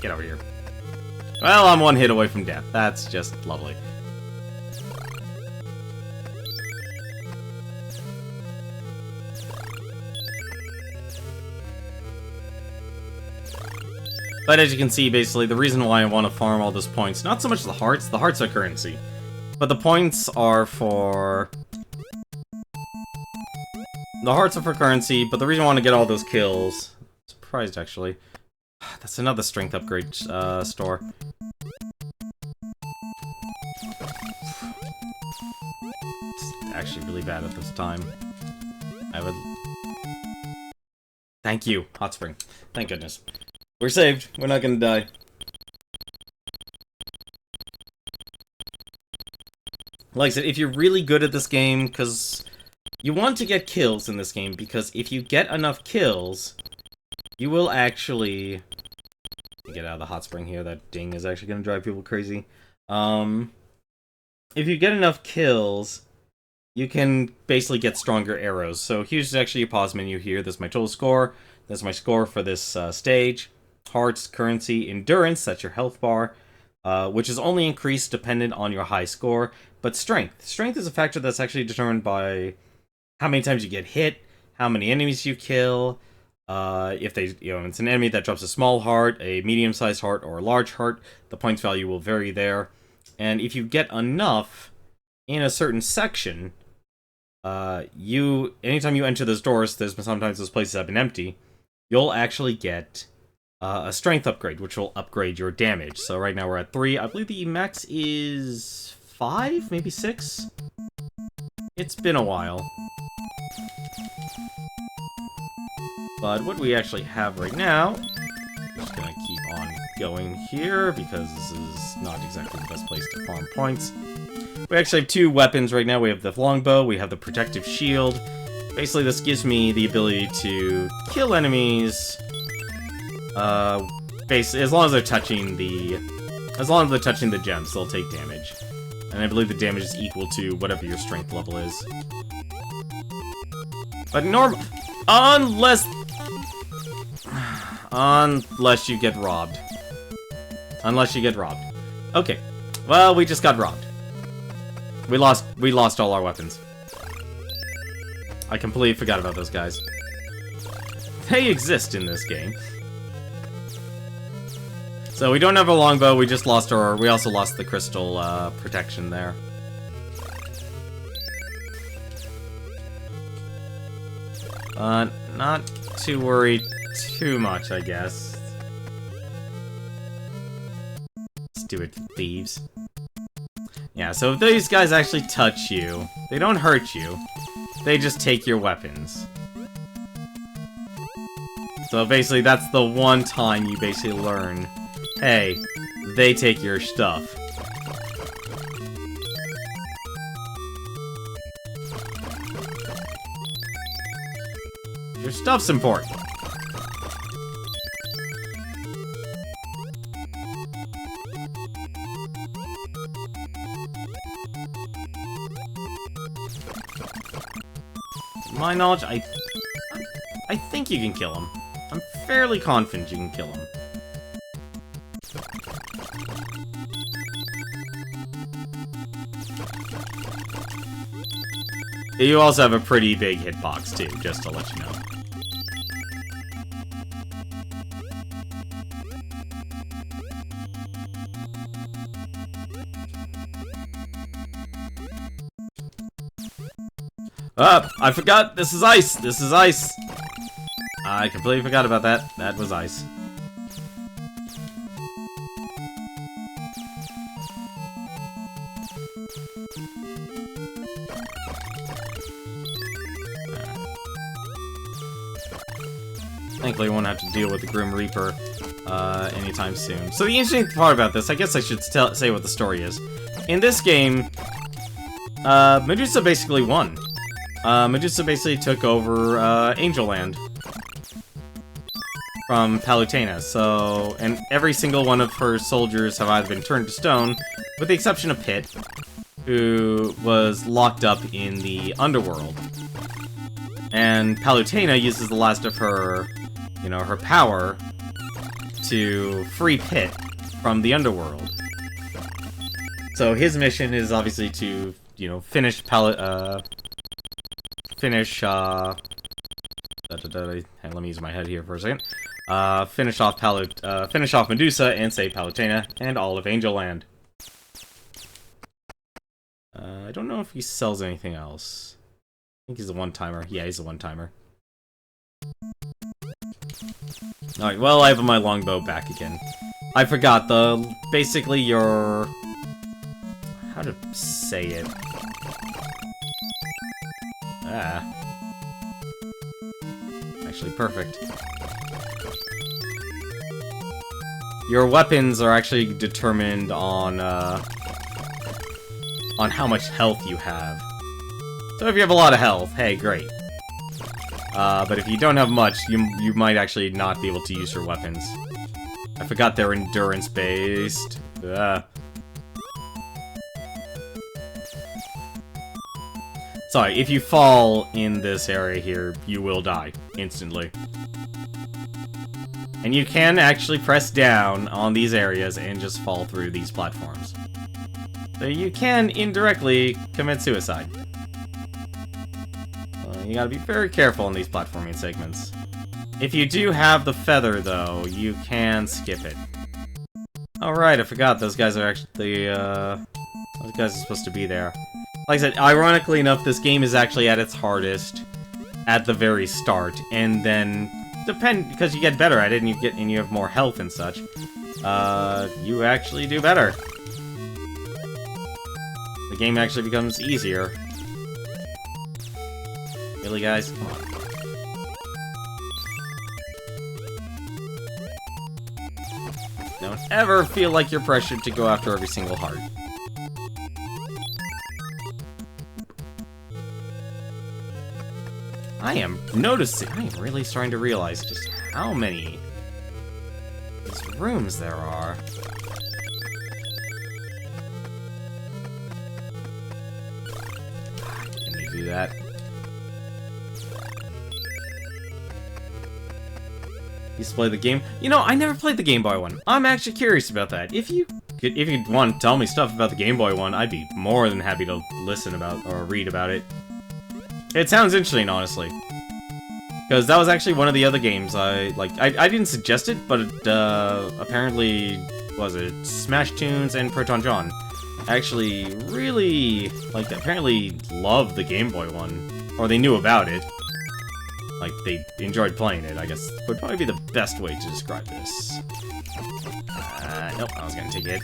S1: Get over here. Well, I'm 1 hit away from death. That's just lovely. But as you can see, basically, the reason why I want to farm all those points, not so much the hearts are currency. But the points are for... The hearts are for currency, but the reason I want to get all those kills... I'm surprised, actually. That's another strength upgrade store. It's actually really bad at this time. I would... Thank you, hot spring. Thank goodness. We're saved. We're not gonna die. Like I said, if you're really good at this game, because you want to get kills in this game, because if you get enough kills, you will actually... Get out of the hot spring here, that ding is actually going to drive people crazy. If you get enough kills, you can basically get stronger arrows. So here's actually a pause menu here. This is my total score. This is my score for this stage. Hearts, currency, endurance, that's your health bar, which is only increased dependent on your high score. But strength. Strength is a factor that's actually determined by how many times you get hit, how many enemies you kill, if they, it's an enemy that drops a small heart, a medium-sized heart, or a large heart, the points value will vary there. And if you get enough in a certain section, anytime you enter those doors, sometimes those places have been empty, you'll actually get a strength upgrade, which will upgrade your damage. So right now we're at 3. I believe the max is 5, maybe 6? It's been a while. But what we actually have right now, I'm just gonna keep on going here, because this is not exactly the best place to farm points. We actually have 2 weapons right now. We have the longbow, we have the protective shield. Basically, this gives me the ability to kill enemies, as long as they're touching the gems, they'll take damage. And I believe the damage is equal to whatever your strength level is. But unless you get robbed. Unless you get robbed. Okay. Well, we just got robbed. We lost all our weapons. I completely forgot about those guys. They exist in this game. So we don't have a longbow, we also lost the crystal protection there. Not to worry too much, I guess. Stupid thieves. Yeah, so if these guys actually touch you, they don't hurt you. They just take your weapons. So basically, that's the one time you basically learn, hey, they take your stuff. Your stuff's important. To my knowledge, I think you can kill him. I'm fairly confident you can kill him. You also have a pretty big hitbox too, just to let you know. I forgot! This is ice! This is ice! I completely forgot about that. That was ice. Thankfully, we won't have to deal with the Grim Reaper anytime soon. So the interesting part about this, I guess I should say what the story is. In this game, Medusa basically won. Medusa basically took over Angel Land from Palutena, so, and every single one of her soldiers have either been turned to stone, with the exception of Pit, who was locked up in the underworld. And Palutena uses the last of her, you know, her power to free Pit from the underworld. So his mission is obviously to, you know, finish finish off Medusa and save Palutena and all of Angel Land. I don't know if he sells anything else. I think he's a one-timer. Yeah, he's a one-timer. Alright, well, I have my longbow back again. I forgot basically your... how to say it? Actually, perfect. Your weapons are actually determined on how much health you have. So if you have a lot of health, hey, great. But if you don't have much, you might actually not be able to use your weapons. I forgot they're endurance-based. Sorry, if you fall in this area here, you will die instantly. And you can actually press down on these areas and just fall through these platforms. So you can indirectly commit suicide. You gotta be very careful in these platforming segments. If you do have the feather, though, you can skip it. Alright, I forgot those guys are actually, those guys are supposed to be there. Like I said, ironically enough, this game is actually at its hardest at the very start, and then because you get better at it and you have more health and such, you actually do better. The game actually becomes easier. Really, guys? Come on. Don't ever feel like you're pressured to go after every single heart. I am really starting to realize just how many these rooms there are. Can you do that? Used to play the game. You know, I never played the Game Boy one. I'm actually curious about that. If you want to tell me stuff about the Game Boy one, I'd be more than happy to listen about or read about it. It sounds interesting, honestly. Because that was actually one of the other games I didn't suggest it, but it, apparently, was it Smash Tunes and Proton John actually really, apparently loved the Game Boy one. Or they knew about it. like, they enjoyed playing it, I guess, would probably be the best way to describe this. Nope, I was gonna take it.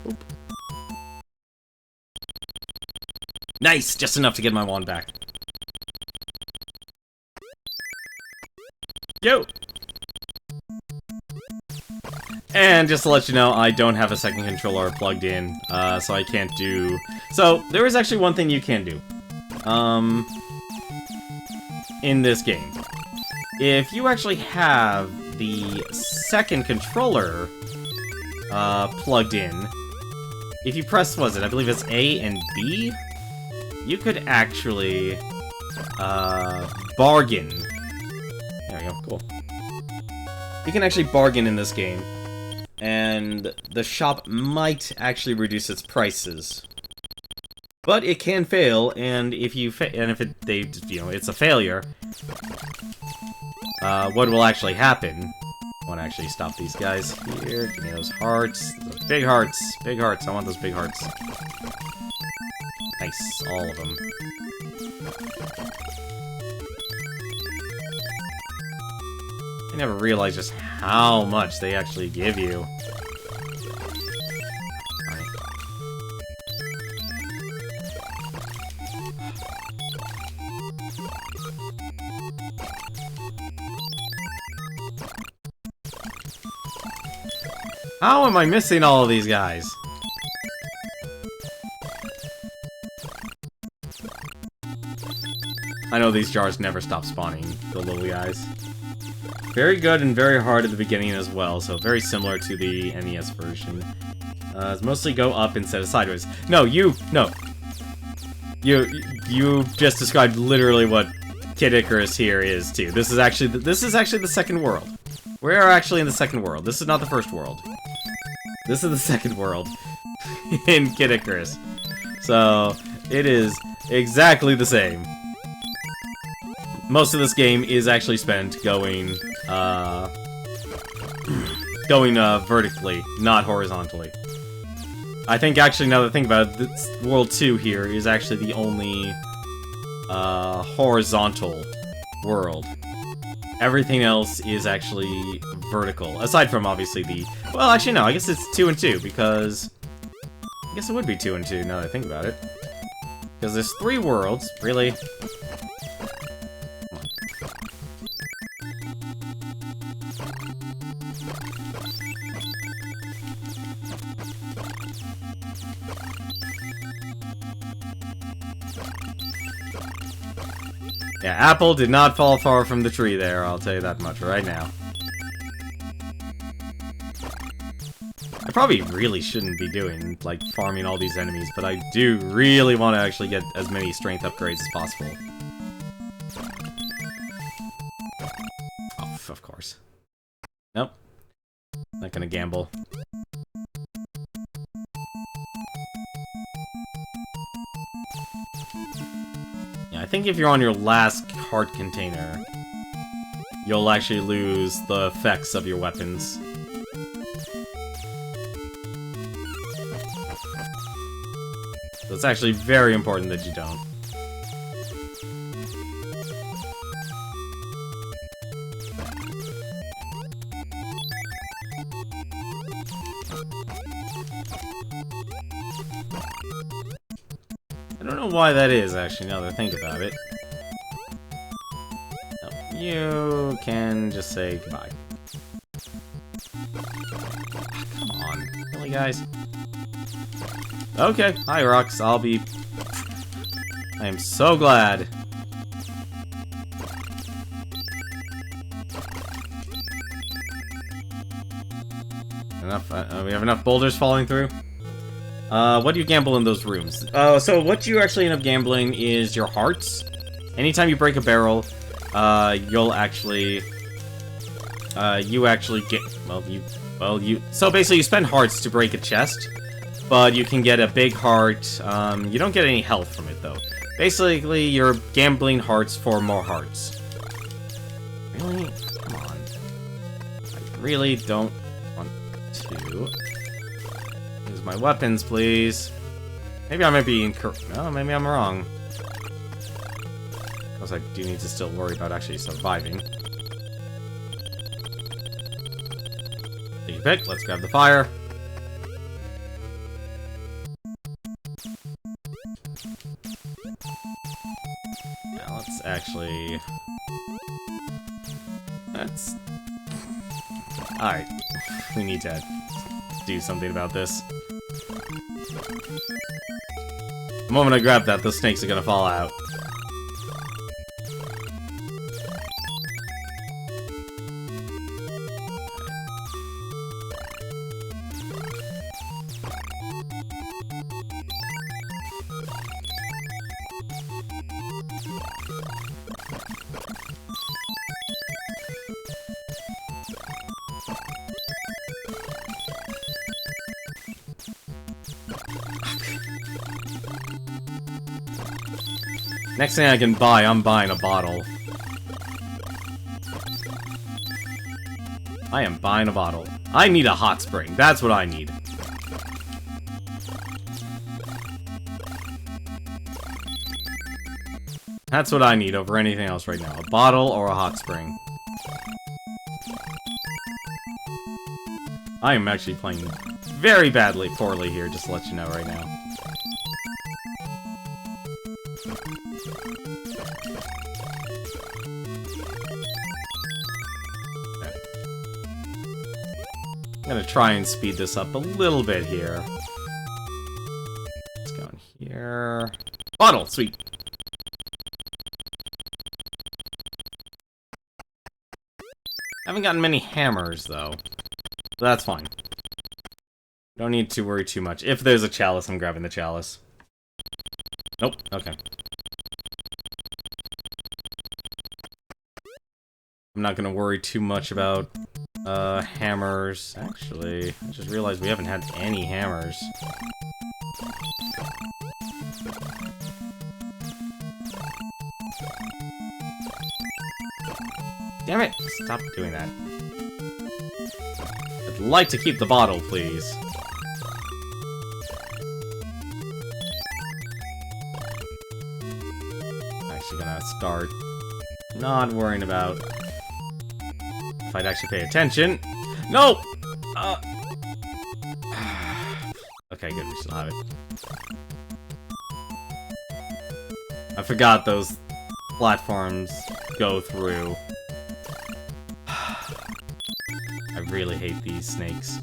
S1: Oop. Nice! Just enough to get my wand back. Yo! And just to let you know, I don't have a second controller plugged in, so I can't do... So, there is actually one thing you can do. In this game. If you actually have the second controller, plugged in, if you press, what is it, I believe it's A and B, you could actually, bargain. There we go, cool. You can actually bargain in this game. And the shop might actually reduce its prices, but it can fail. And if you it's a failure, what will actually happen? I want to actually stop these guys here. Give me those hearts, those big hearts, big hearts. I want those big hearts. Nice, all of them. I never realized just how much they actually give you. Alright. How am I missing all of these guys? I know these jars never stop spawning, the little guys. Very good and very hard at the beginning as well, so very similar to the NES version. It's mostly go up instead of sideways. No, you just described literally what Kid Icarus here is too. This is actually the second world. We are actually in the second world. This is not the first world. This is the second world in Kid Icarus. So it is exactly the same. Most of this game is actually spent going vertically, not horizontally. I think actually, now that I think about it, this World 2 here is actually the only horizontal world. Everything else is actually vertical, aside from obviously the... Well, actually no, I guess it's 2 and 2, because... I guess it would be 2 and 2, now that I think about it. Because there's 3 worlds, really... Yeah, Apple did not fall far from the tree there, I'll tell you that much right now. I probably really shouldn't be doing, like, farming all these enemies, but I do really want to actually get as many strength upgrades as possible. Oh, of course. Nope. Not gonna gamble. I think if you're on your last heart container, you'll actually lose the effects of your weapons. So it's actually very important that you don't. I don't know why that is, actually, now that I think about it. No, you can just say goodbye. Come on. Really, guys? Okay, hi, Rocks. I'll be... I am so glad. Enough, we have enough boulders falling through? What do you gamble in those rooms? So what you actually end up gambling is your hearts. Anytime you break a barrel, you'll actually, you actually get, so basically you spend hearts to break a chest, but you can get a big heart. You don't get any health from it, though. Basically, you're gambling hearts for more hearts. Really? Come on. I really don't want to... Use my weapons, please. Maybe I might be incorrect. No, maybe I'm wrong. course, I do need to still worry about actually surviving. Take a pick. Let's grab the fire. Now let's actually... That's... Alright. We need to do something about this. The moment I grab that, those snakes are gonna fall out. Next thing I can buy, I'm buying a bottle. I am buying a bottle. I need a hot spring. That's what I need. That's what I need over anything else right now. A bottle or a hot spring. I am actually playing very poorly here, just to let you know right now. I'm gonna try and speed this up a little bit here. Let's go in here. Bottle! Sweet. Haven't gotten many hammers, though. So that's fine. Don't need to worry too much. If there's a chalice, I'm grabbing the chalice. Nope. Okay. I'm not gonna worry too much about hammers. Actually, I just realized we haven't had any hammers. Damn it! Stop doing that. I'd like to keep the bottle, please. Actually gonna start not worrying about if I'd actually pay attention. No! Okay, good, we still have it. I forgot those platforms go through. I really hate these snakes.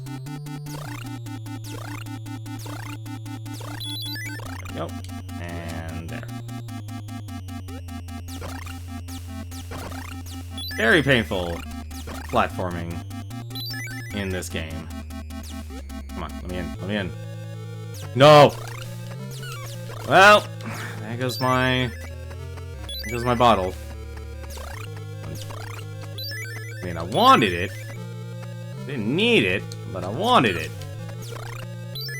S1: There we go. And there. Very painful platforming in this game. Come on, let me in, let me in. No! Well, there goes my bottle. I mean, I wanted it. Didn't need it, but I wanted it.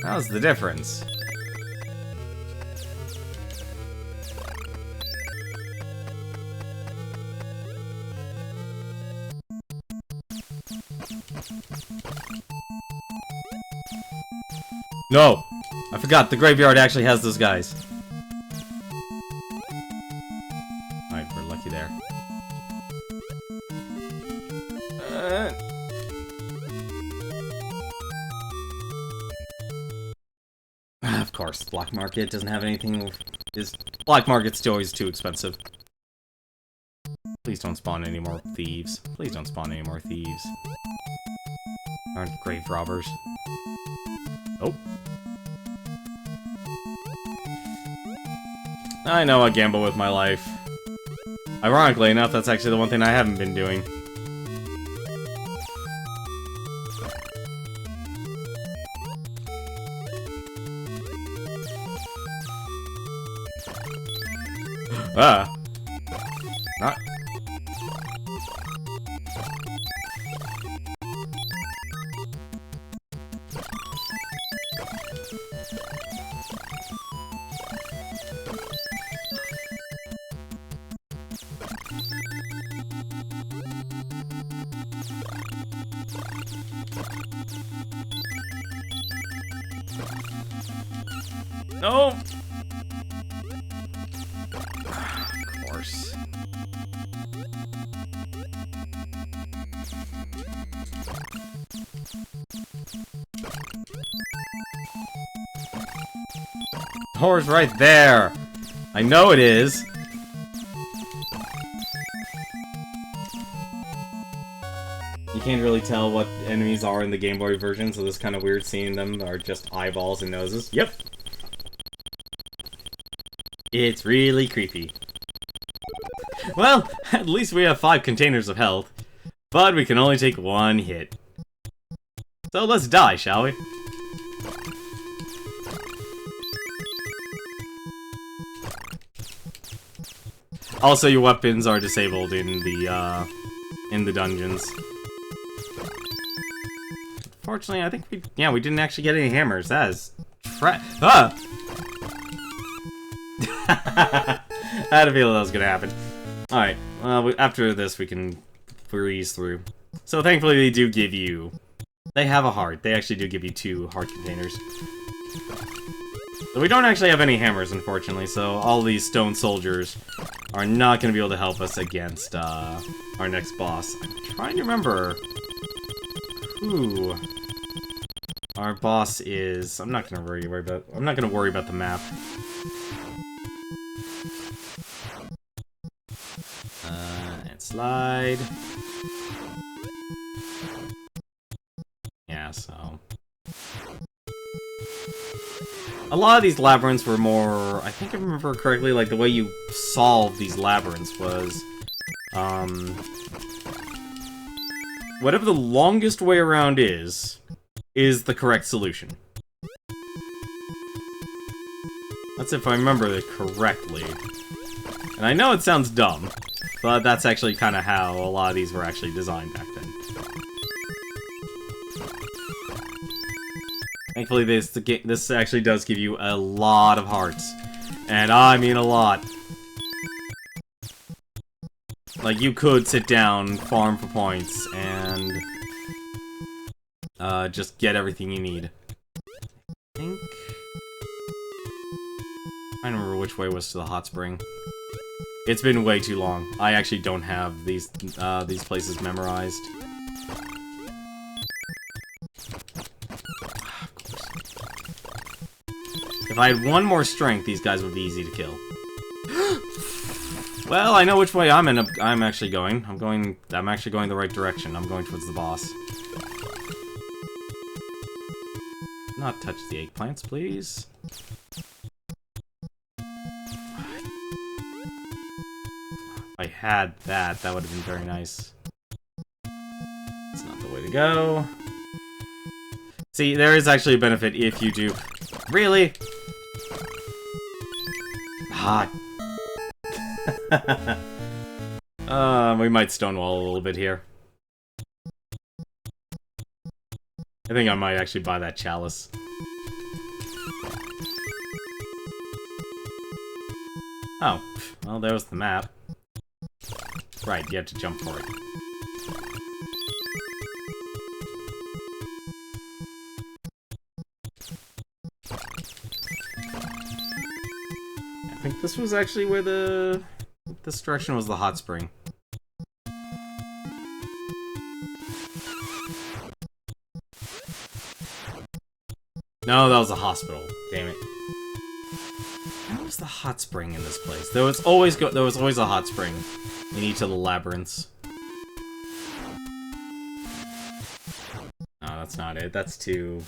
S1: That was the difference. No! I forgot, the graveyard actually has those guys. Alright, we're lucky there. Of course, Black Market doesn't have anything. Black Market's always too expensive. Please don't spawn any more thieves. Please don't spawn any more thieves. Aren't grave robbers. Oh. I know I gamble with my life. Ironically enough, that's actually the one thing I haven't been doing. Ah. Not. No. Of horse. Horse right there! I know it is! You can't really tell what enemies are in the Game Boy version, so it's kind of weird seeing them are just eyeballs and noses. Yep! It's really creepy. Well, at least we have 5 containers of health, but we can only take 1 hit. So let's die, shall we? Also, your weapons are disabled in the dungeons. Fortunately, I think we didn't actually get any hammers. That is I had a feeling that was gonna happen. Alright, well, after this we can breeze through. So thankfully they do give you... They have a heart. They actually do give you 2 heart containers. So we don't actually have any hammers, unfortunately, so all these stone soldiers are not going to be able to help us against our next boss. I'm trying to remember who our boss is. I'm not going to worry about the map. And slide. Yeah, so a lot of these labyrinths were more, I think I remember correctly, like the way you solve these labyrinths was, whatever the longest way around is the correct solution. That's if I remember it correctly. And I know it sounds dumb, but that's actually kind of how a lot of these were actually designed back then. Thankfully, this actually does give you a lot of hearts. And I mean a lot. Like, you could sit down, farm for points, and just get everything you need. I think... I don't remember which way was to the hot spring. It's been way too long. I actually don't have these places memorized. If I had 1 more strength, these guys would be easy to kill. Well, I know which way I'm actually going. I'm actually going the right direction. I'm going towards the boss. Not touch the eggplants, please. If I had that, that would have been very nice. It's not the way to go. See, there is actually a benefit if you do... Really? Hot. We might stonewall a little bit here. I think I might actually buy that chalice. Oh, well, there was the map. Right, you have to jump for it. I think this was actually where this direction was the hot spring. No, that was a hospital. Damn it. Where was the hot spring in this place? There was always a hot spring in each of the labyrinths. No, that's not it. That's too...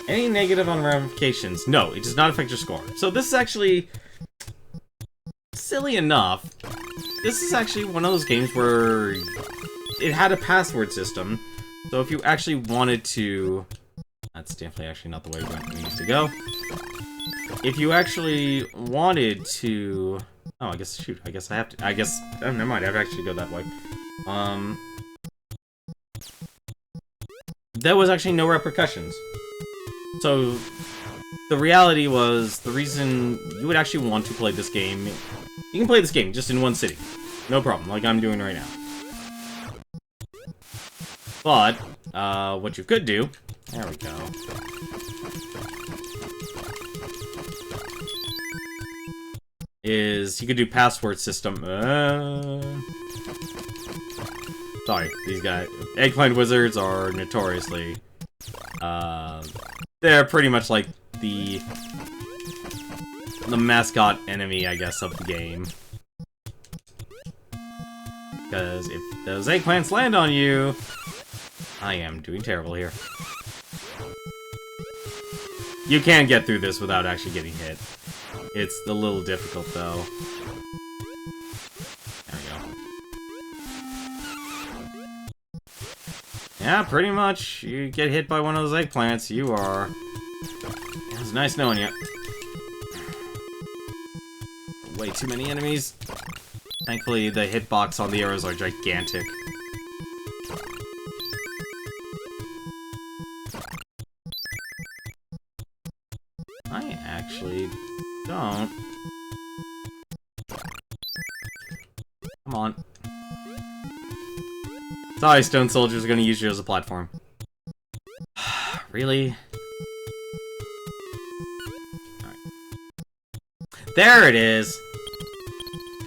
S1: Any negative on ramifications? No, it does not affect your score. So this is actually... silly enough. This is actually one of those games where it had a password system. So if you actually wanted to... That's definitely actually not the way we need to go. If you actually wanted to... Oh, I guess, shoot, I guess I have to... I guess... Oh, never mind, I have to actually go that way. There was actually no repercussions. So, the reality was, the reason you would actually want to play this game... You can play this game just in one sitting. No problem, like I'm doing right now. But, what you could do... There we go. is you could do password system. Sorry, these guys. Eggplant wizards are notoriously... they're pretty much like the mascot enemy, I guess, of the game. Because if those eggplants land on you... I am doing terrible here. You can get through this without actually getting hit. It's a little difficult, though. There we go. Yeah, pretty much. You get hit by one of those eggplants, you are... It was nice knowing you. Way too many enemies. Thankfully, the hitbox on the arrows are gigantic. I actually don't. Come on. Sorry, stone soldiers are gonna use you as a platform. Really? Alright. There it is!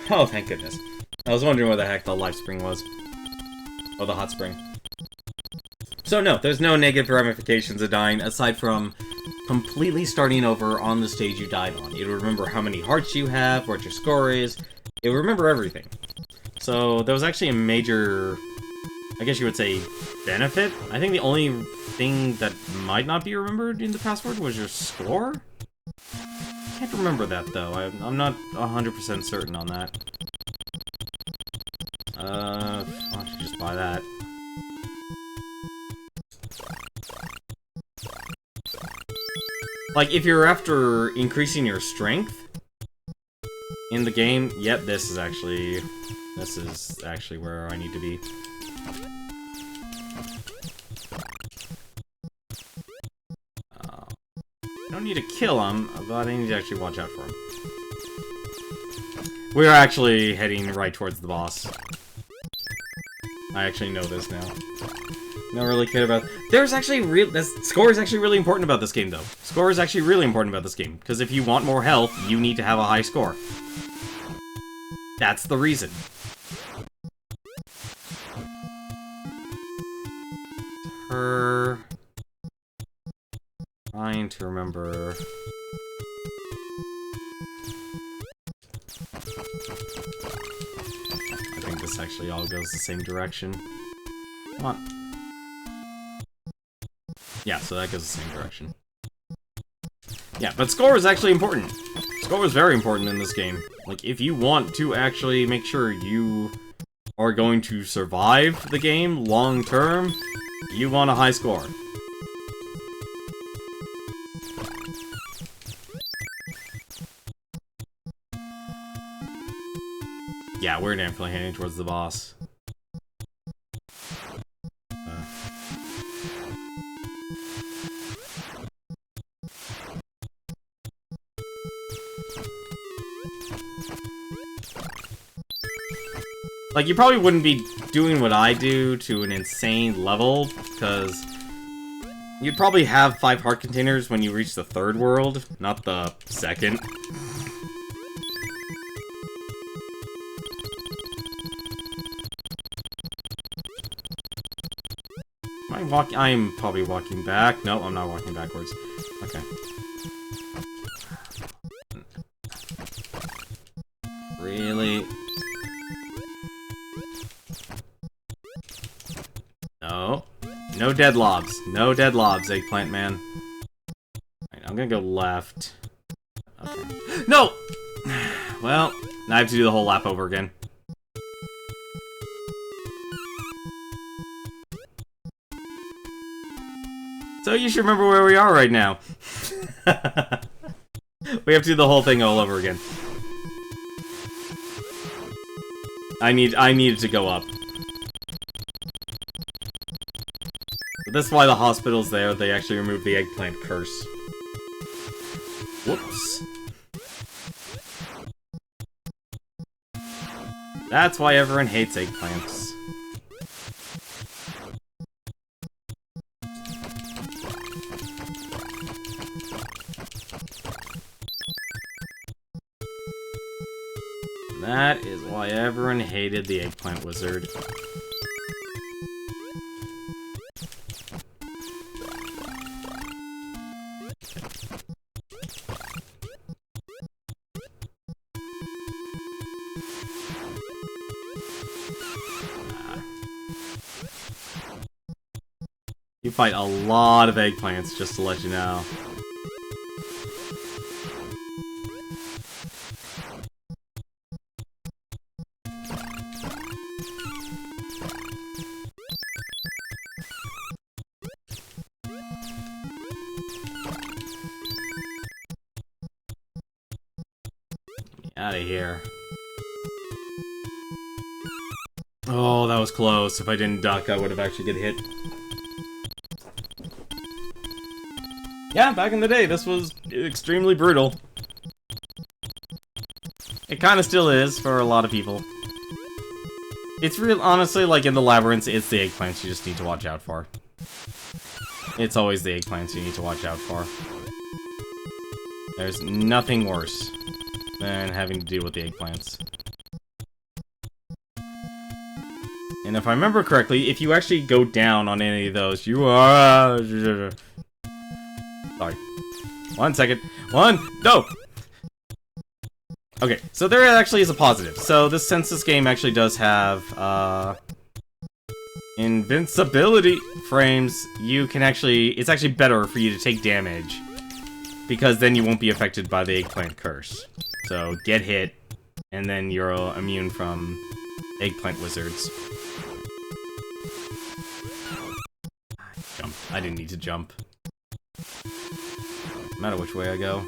S1: Oh, thank goodness. I was wondering where the heck the life spring was. Oh, the hot spring. So no, there's no negative ramifications of dying, aside from completely starting over on the stage you died on. It'll remember how many hearts you have, what your score is. It will remember everything. So there was actually a major, I guess you would say, benefit. I think the only thing that might not be remembered in the password was your score? I can't remember that, though. I'm not 100% certain on that. Why don't you just buy that? Like, if you're after increasing your strength in the game, yep, this is actually where I need to be. I don't need to kill him, but I need to actually watch out for him. We're actually heading right towards the boss. I actually know this now. Don't really care about... There's actually score is actually really important about this game, though. Score is actually really important about this game, because if you want more health, you need to have a high score. That's the reason. Her... Trying to remember... I think this actually all goes the same direction. Come on. Yeah, so that goes the same direction. Yeah, but score is actually important. Score is very important in this game. Like, if you want to actually make sure you are going to survive the game long term, you want a high score. Yeah, we're definitely heading towards the boss. Like, you probably wouldn't be doing what I do to an insane level, because you'd probably have 5 heart containers when you reach the 3rd world, not the 2nd. I'm probably walking back. No, I'm not walking backwards. Okay. Really? No. No dead lobs. No dead lobs, Eggplant Man. Alright, I'm gonna go left. Okay. No! Well, I have to do the whole lap over again. So you should remember where we are right now. We have to do the whole thing all over again. I needed to go up. But that's why the hospital's there. They actually removed the eggplant curse. Whoops. That's why everyone hates eggplants. That is why everyone hated the eggplant wizard. You fight a lot of eggplants, just to let you know. Out of here. Oh, that was close. If I didn't duck, I would have actually get hit. Yeah, back in the day, this was extremely brutal. It kind of still is for a lot of people. It's real, honestly, like in the labyrinths, it's the eggplants you just need to watch out for. It's always the eggplants you need to watch out for. There's nothing worse than having to deal with the eggplants. And if I remember correctly, if you actually go down on any of those, you are... Sorry. 1 second. No! Okay, so there actually is a positive. So this, since this game actually does have, invincibility frames, you can actually... It's actually better for you to take damage, because then you won't be affected by the eggplant curse. So, get hit, and then you're immune from eggplant wizards. Jump. I didn't need to jump. No matter which way I go.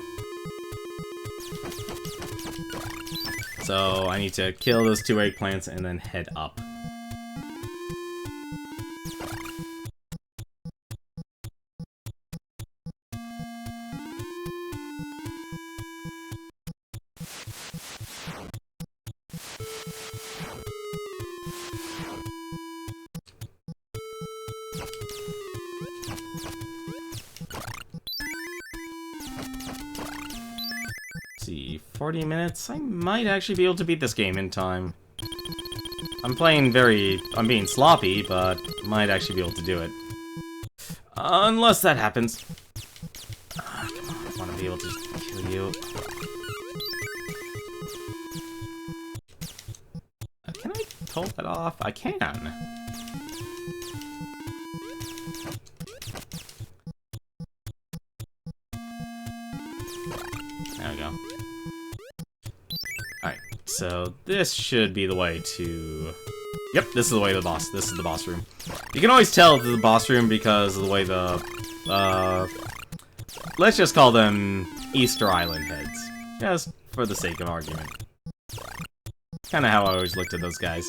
S1: So, I need to kill those 2 eggplants and then head up. See, 40 minutes? I might actually be able to beat this game in time. I'm being sloppy, but might actually be able to do it. Unless that happens. Come on, I want to be able to kill you. Can I pull that off? I can. There we go. Alright, so this should be the way to... Yep, this is the way to the boss. This is the boss room. You can always tell it's the boss room because of the way the... let's just call them Easter Island heads. Just for the sake of argument. Kinda how I always looked at those guys.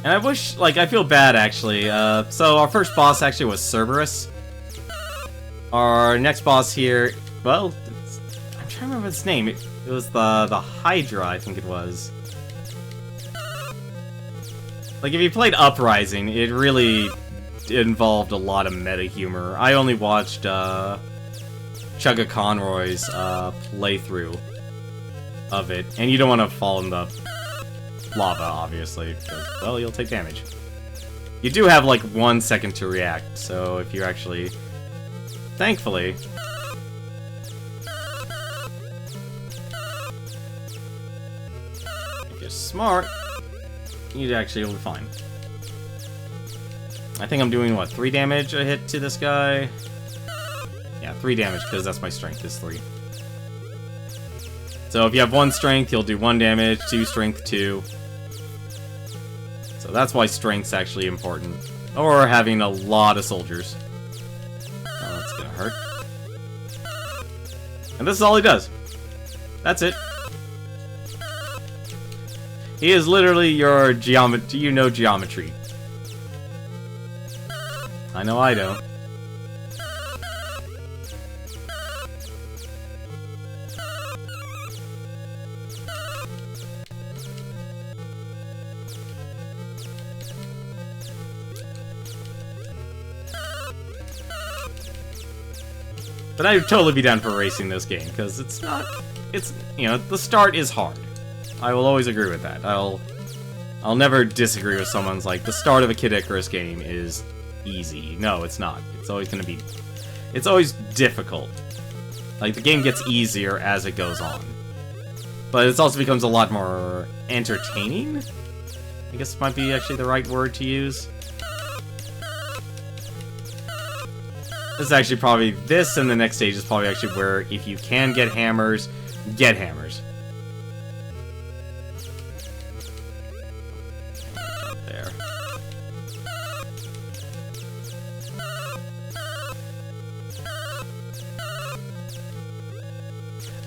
S1: And I wish, like, I feel bad, actually. So our first boss actually was Cerberus. Our next boss here, well, I'm trying to remember its name. It was the Hydra, I think it was. Like, if you played Uprising, it really involved a lot of meta humor. I only watched, Chugga Conroy's, playthrough of it. And you don't want to fall in the lava, obviously, because, well, you'll take damage. You do have, like, 1 second to react, so if you're actually... Thankfully... If you're smart, you'd actually be fine. I think I'm doing, what, 3 damage a hit to this guy? Yeah, 3 damage, because that's my strength, is 3. So if you have 1 strength, you'll do 1 damage, 2 strength, 2. So that's why strength's actually important. Or having a lot of soldiers. Oh, that's gonna hurt. And this is all he does. That's it. He is literally your geometry. You know geometry. I know I don't. But I'd totally be down for racing this game, because it's not... It's, you know, the start is hard. I will always agree with that. I'll never disagree with someone's like, the start of a Kid Icarus game is easy. No, it's not. It's always gonna be... It's always difficult. Like, the game gets easier as it goes on. But it also becomes a lot more entertaining? I guess might be actually the right word to use. This is actually probably... This and the next stage is probably actually where, if you can get hammers, get hammers. There.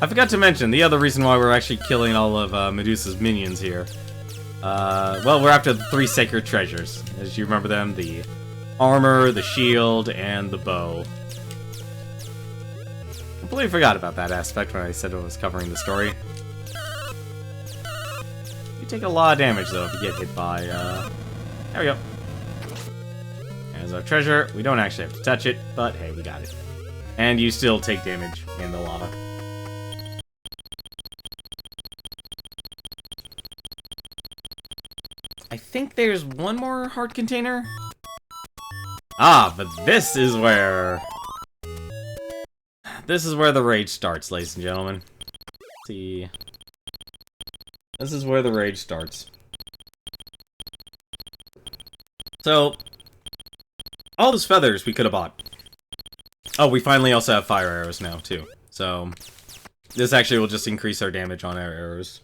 S1: I forgot to mention, the other reason why we're actually killing all of Medusa's minions here. Well, we're after the 3 sacred treasures. As you remember them, the armor, the shield, and the bow. Completely forgot about that aspect when I said I was covering the story. You take a lot of damage, though, if you get hit by, There we go. There's our treasure. We don't actually have to touch it, but hey, we got it. And you still take damage in the lava. I think there's one more heart container. Ah, but this is where the rage starts, ladies and gentlemen. Let's see. This is where the rage starts. So, all those feathers we could have bought. Oh, we finally also have fire arrows now, too. So, this actually will just increase our damage on our arrows.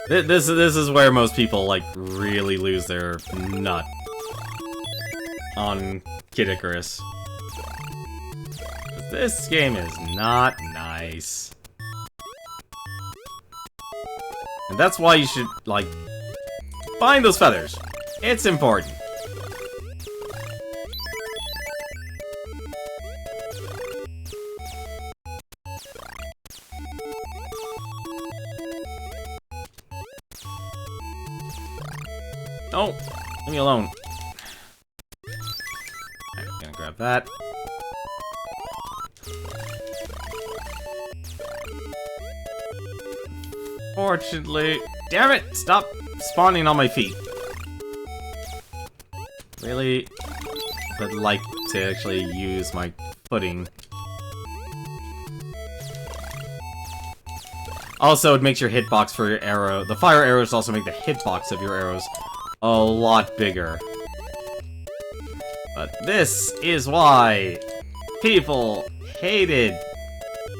S1: This is where most people, like, really lose their nut on Kid Icarus. This game is not nice. And that's why you should, like, find those feathers. It's important. Oh, leave me alone. I'm gonna grab that. Fortunately... Damn it! Stop spawning on my feet. Really would like to actually use my footing. Also, it makes your hitbox for your arrow. The fire arrows also make the hitbox of your arrows a lot bigger. But this is why people hated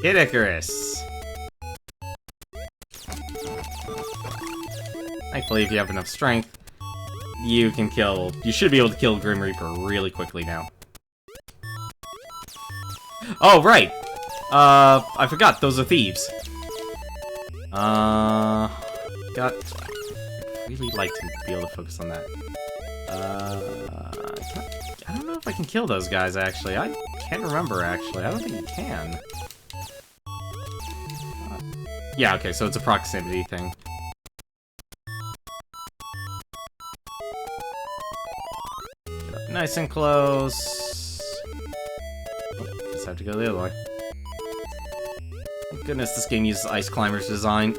S1: Kid Icarus. Thankfully, if you have enough strength, you should be able to kill Grim Reaper really quickly now. Oh, right! I forgot, those are thieves. I'd really like to be able to focus on that. I don't know if I can kill those guys, actually. I can't remember, actually. I don't think you can. Yeah, okay, so it's a proximity thing. Get up nice and close. Oh, just have to go the other way. Thank goodness this game uses Ice Climber's design.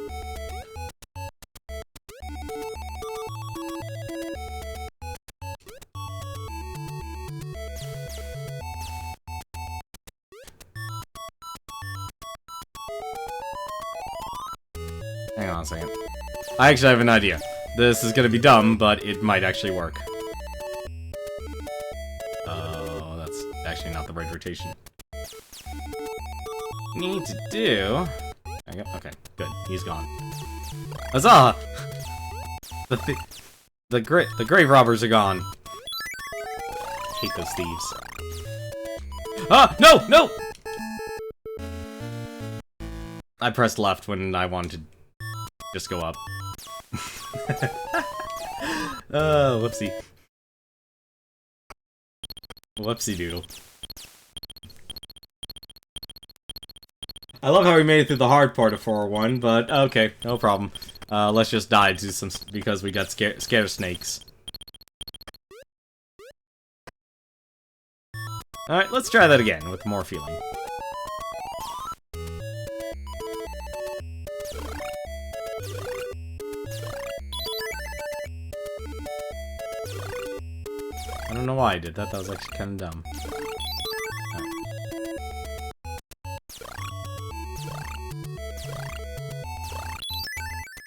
S1: Hang on a second. I actually have an idea. This is gonna be dumb, but it might actually work. Oh, that's actually not the right rotation. Need to do... Okay, good. He's gone. Huzzah! The grave robbers are gone. I hate those thieves. Ah! No! No! I pressed left when I wanted to just go up. Whoopsie. Whoopsie doodle. I love how we made it through the hard part of 401, but okay, no problem. Let's just die to some because we got scared of snakes. Alright, let's try that again with more feeling. I don't know why I did that. That was actually kind of dumb. Right.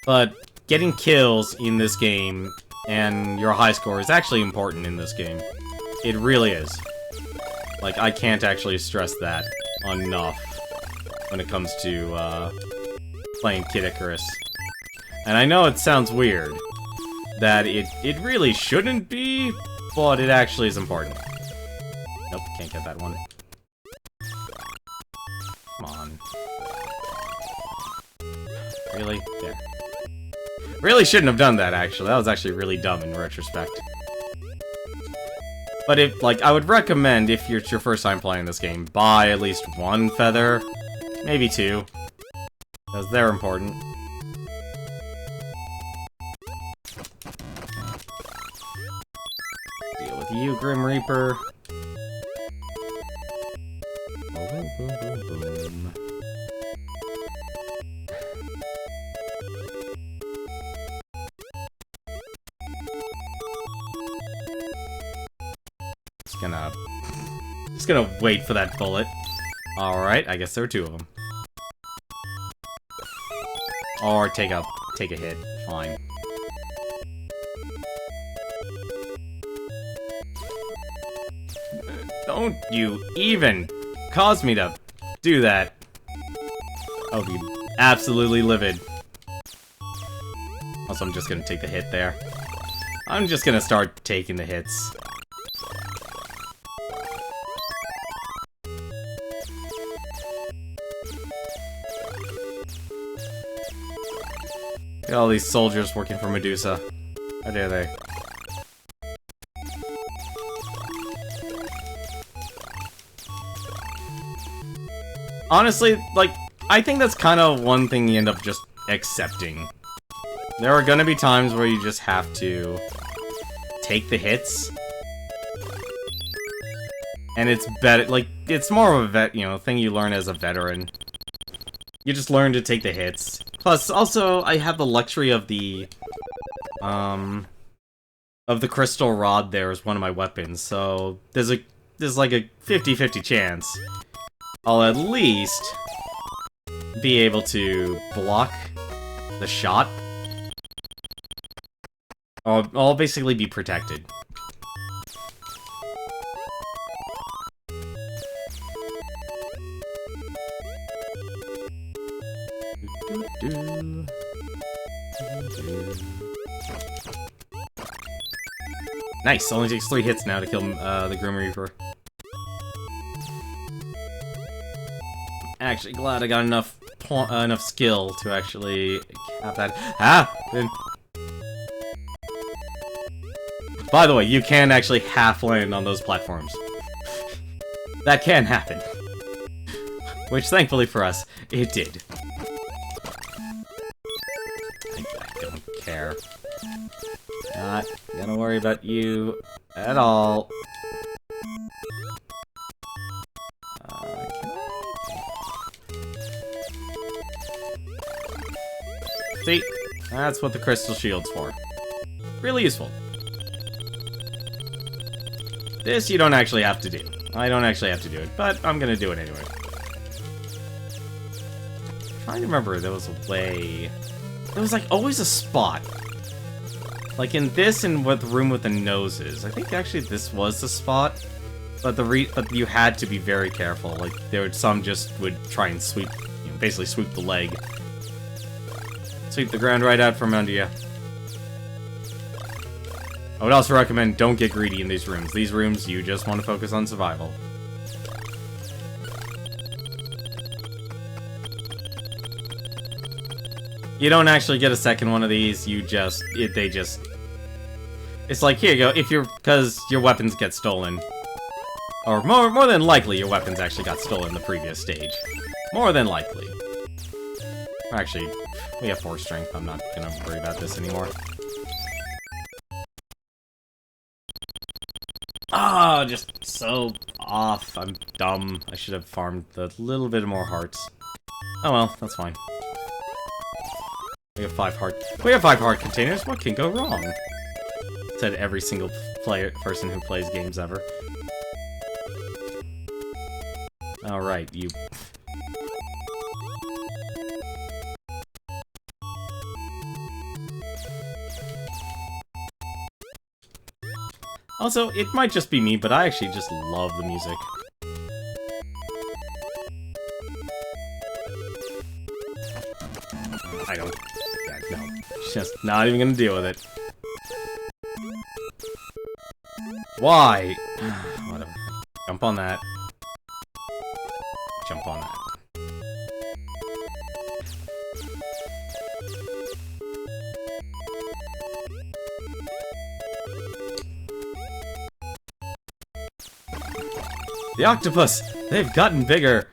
S1: But getting kills in this game and your high score is actually important in this game. It really is. Like, I can't actually stress that enough when it comes to playing Kid Icarus. And I know it sounds weird that it really shouldn't be, but it actually is important. Nope, can't get that one. Come on. Really? There. Really shouldn't have done that, actually. That was actually really dumb in retrospect. But if, like, I would recommend, if it's your first time playing this game, buy at least one feather. Maybe two. Because they're important. Deal with you, Grim Reaper. Boom, boom, boom, boom. Just gonna wait for that bullet. Alright, I guess there are two of them. Or take a hit. Fine. Don't you even cause me to do that. I'll be absolutely livid. Also, I'm just gonna take the hit there. I'm just gonna start taking the hits. Look at all these soldiers working for Medusa. How dare they? Honestly, like, I think that's kind of one thing you end up just accepting. There are gonna be times where you just have to take the hits. And it's better, like, it's more of a thing you learn as a veteran. You just learn to take the hits. Plus, also, I have the luxury of the crystal rod there as one of my weapons, so there's like a 50-50 chance I'll at least be able to block the shot. I'll basically be protected. Nice, only takes 3 hits now to kill the Grim Reaper. Actually, glad I got enough skill to actually have that happen. By the way, you can actually half land on those platforms. That can happen. Which, thankfully for us, it did. I don't care. Not gonna worry about you at all. See? That's what the crystal shield's for. Really useful. This you don't actually have to do. I don't actually have to do it, but I'm gonna do it anyway. I'm trying to remember, there was a way... There was like always a spot. Like in this and with Room with the Noses. I think actually this was the spot. But but you had to be very careful. Like there would some just would try and sweep, basically sweep the leg. Sweep the ground right out from under you. I would also recommend don't get greedy in these rooms. These rooms, you just want to focus on survival. You don't actually get a second one of these, you just... It's like, here you go, because your weapons get stolen. Or more than likely, your weapons actually got stolen in the previous stage. More than likely. Actually, we have 4 strength. I'm not gonna worry about this anymore. Ah, just so off. I'm dumb. I should have farmed a little bit more hearts. Oh well, that's fine. We have 5 heart containers. What can go wrong? Said every single person who plays games ever. Alright, you... Also, it might just be me, but I actually just love the music. I don't... Yeah, no. Just not even gonna deal with it. Why? Whatever. Jump on that. Jump on that. The octopus! They've gotten bigger!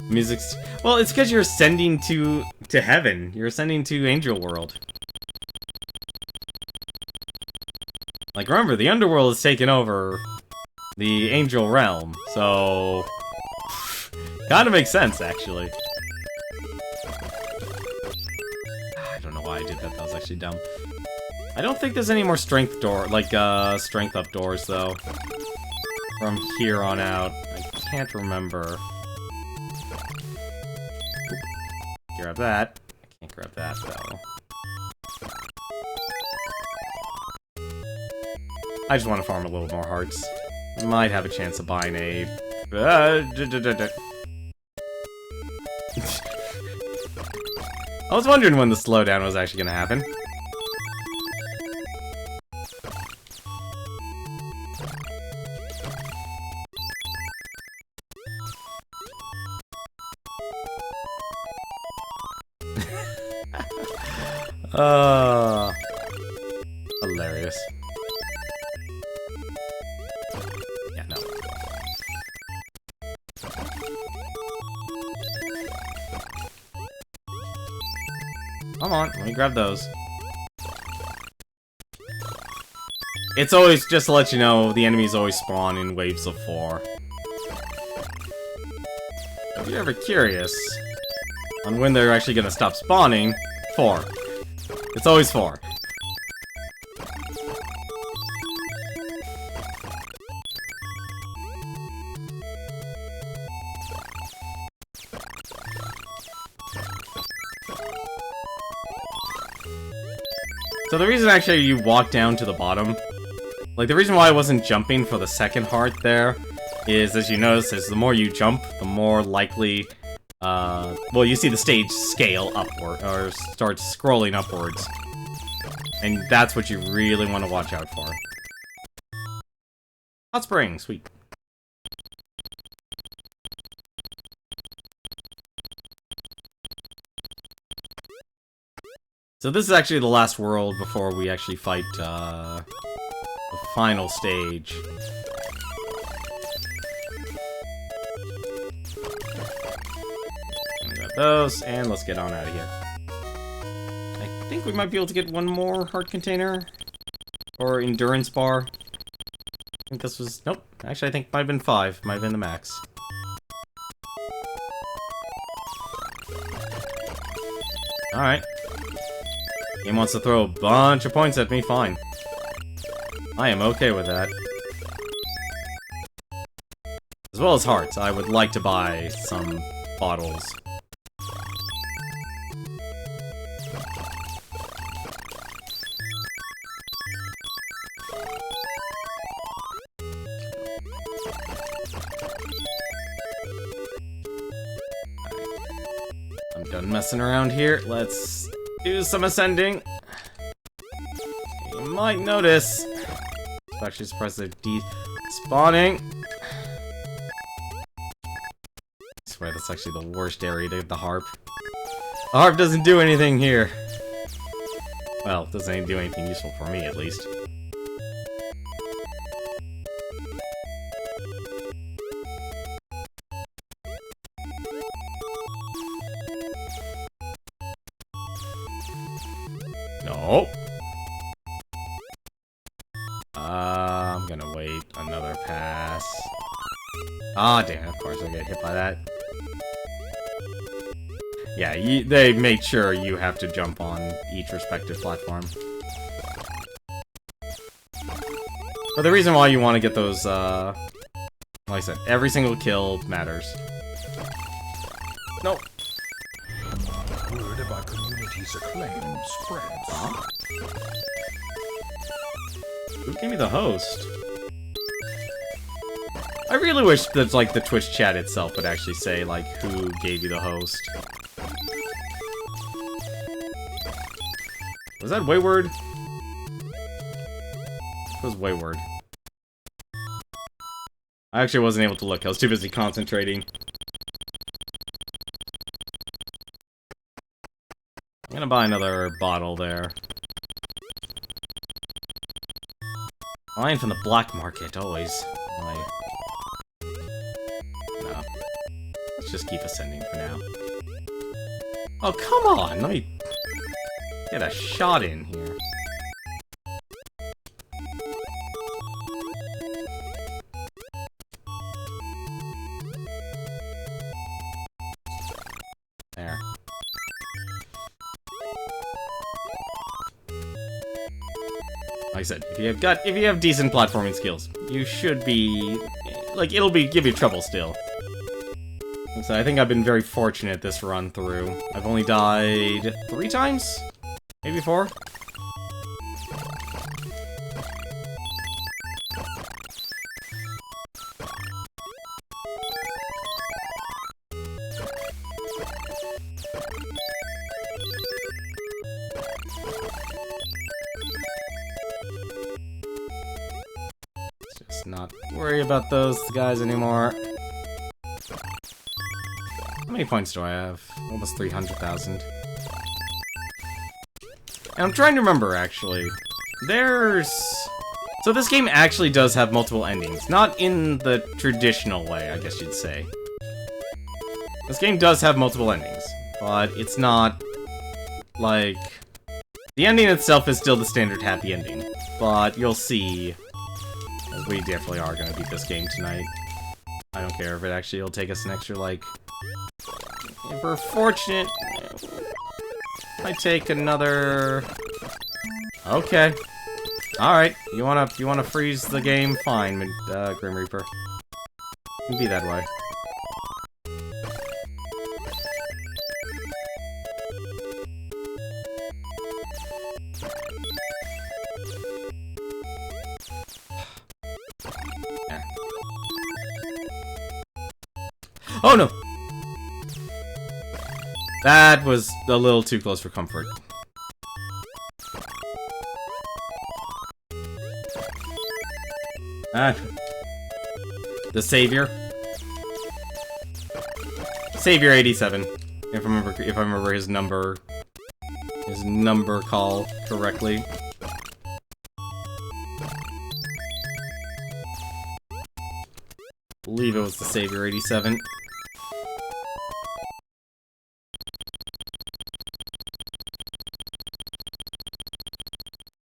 S1: Music's... Well, it's because you're ascending to heaven. You're ascending to Angel World. Like, remember, the underworld is taken over the Angel Realm, so... Kinda makes sense, actually. I don't know why I did that, that was actually dumb. I don't think there's any more strength strength up doors, though. From here on out. I can't remember. Grab that. I can't grab that, though. I just want to farm a little more hearts. Might have a chance of buying a... I was wondering when the slowdown was actually going to happen. Hilarious. Yeah, no. Come on, let me grab those. It's always, just to let you know, the enemies always spawn in waves of 4. If you're ever curious on when they're actually gonna stop spawning, 4. It's always 4. So the reason actually you walk down to the bottom, like the reason why I wasn't jumping for the second heart there, is as you notice, is the more you jump, the more likely, well, you see the stage scale upward, or start scrolling upwards. And that's what you really want to watch out for. Hot spring, sweet. So this is actually the last world before we actually fight, the final stage. Grab those, and let's get on out of here. I think we might be able to get one more heart container. Or endurance bar. I think this was... Nope. Actually, I think it might have been 5. Might have been the max. Alright. Game wants to throw a bunch of points at me, fine. I am okay with that. As well as hearts, I would like to buy some bottles. I'm done messing around here. Let's do some ascending. You might notice. Actually, press the de-spawning. I swear that's actually the worst area to get the harp. The harp doesn't do anything here. Well, it doesn't do anything useful for me, at least. Oh! I'm gonna wait another pass. Ah, damn, of course I get hit by that. Yeah, they make sure you have to jump on each respective platform. But the reason why you want to get those, like I said, every single kill matters. Nope.
S2: Word of our community's acclaim spreads.
S1: Huh? Who gave me the host? I really wish that, like, the Twitch chat itself would actually say, like, who gave you the host. Was that Wayward? It was Wayward. I actually wasn't able to look. I was too busy concentrating. I'm gonna buy another bottle there. Buying from the black market, always. No. Let's just keep ascending for now. Oh, come on! Let me get a shot in here. There. Like I said, if you have decent platforming skills, you should be, like, it'll give you trouble still. So I think I've been very fortunate this run through. I've only died 3 times? Maybe 4? Just not worry about those guys anymore. How many points do I have? Almost 300,000. And I'm trying to remember, actually. So this game actually does have multiple endings. Not in the traditional way, I guess you'd say. This game does have multiple endings. But it's not, like... The ending itself is still the standard happy ending. But you'll see... We definitely are going to beat this game tonight. I don't care if it actually will take us an extra, like... If we're fortunate... I take another... Okay. Alright. You wanna freeze the game? Fine, Grim Reaper. You can be that way. Oh no! That was a little too close for comfort. The Savior. Savior 87. If I remember his number call correctly. I believe it was the Savior 87.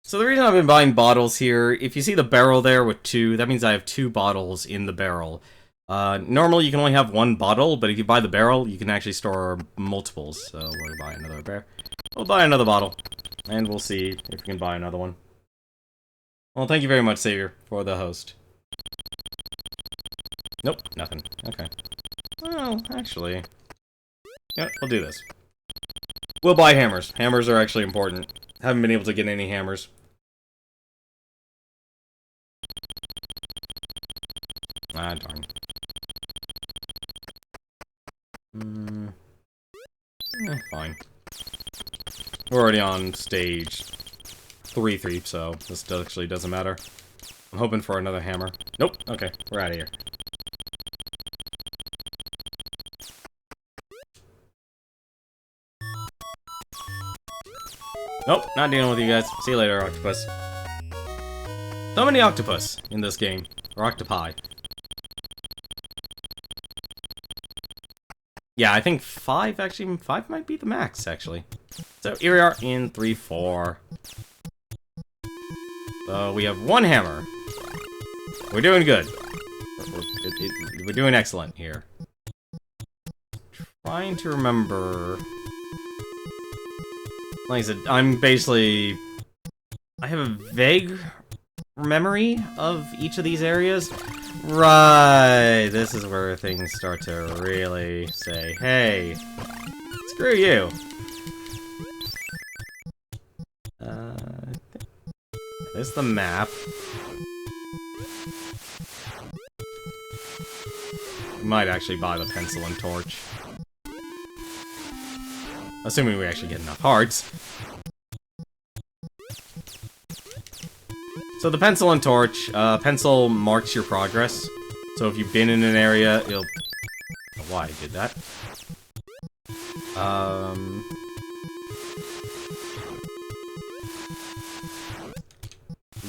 S1: So the reason I've been buying bottles here, if you see the barrel there with 2, that means I have 2 bottles in the barrel. Normally you can only have 1 bottle, but if you buy the barrel, you can actually store multiples. So we'll buy another bear. We'll buy another bottle, and we'll see if we can buy another one. Well, thank you very much, Savior, for the host. Nope, nothing. Okay. Well, actually... Yeah, we'll do this. We'll buy hammers. Hammers are actually important. Haven't been able to get any hammers. Ah, darn. Fine. We're already on stage 3, so this actually doesn't matter. I'm hoping for another hammer. Nope, okay, we're out of here. Nope, not dealing with you guys. See you later, octopus. So many octopus in this game. Or octopi. Yeah, I think 5 actually, 5 might be the max, actually. So here we are in 3-4. So we have one hammer. We're doing good. We're doing excellent here. Trying to remember... Like I said, I'm basically... I have a vague memory of each of these areas. Right, this is where things start to really say, hey, screw you. There's the map. We might actually buy the pencil and torch. Assuming we actually get enough hearts. So the pencil and torch, pencil marks your progress. So if you've been in an area, it'll... I don't know why I did that.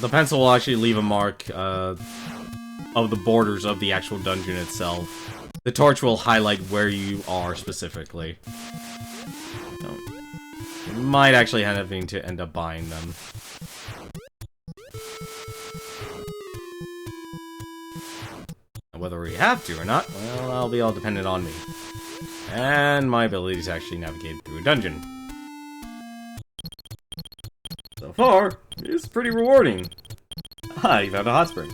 S1: The pencil will actually leave a mark, of the borders of the actual dungeon itself. The torch will highlight where you are specifically. So, you might actually having to end up buying them. Whether we have to or not, well, that'll be all dependent on me. And my ability to actually navigate through a dungeon. So far, it's pretty rewarding. Ah, you found a hot spring.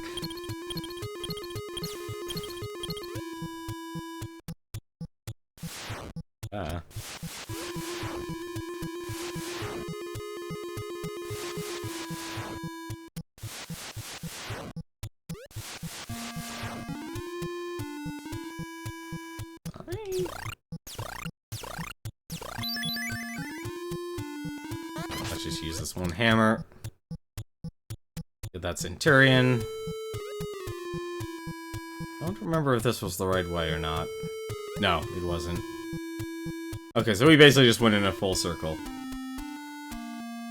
S1: Let's just use this one hammer. Get that Centurion. I don't remember if this was the right way or not. No, it wasn't. Okay, so we basically just went in a full circle.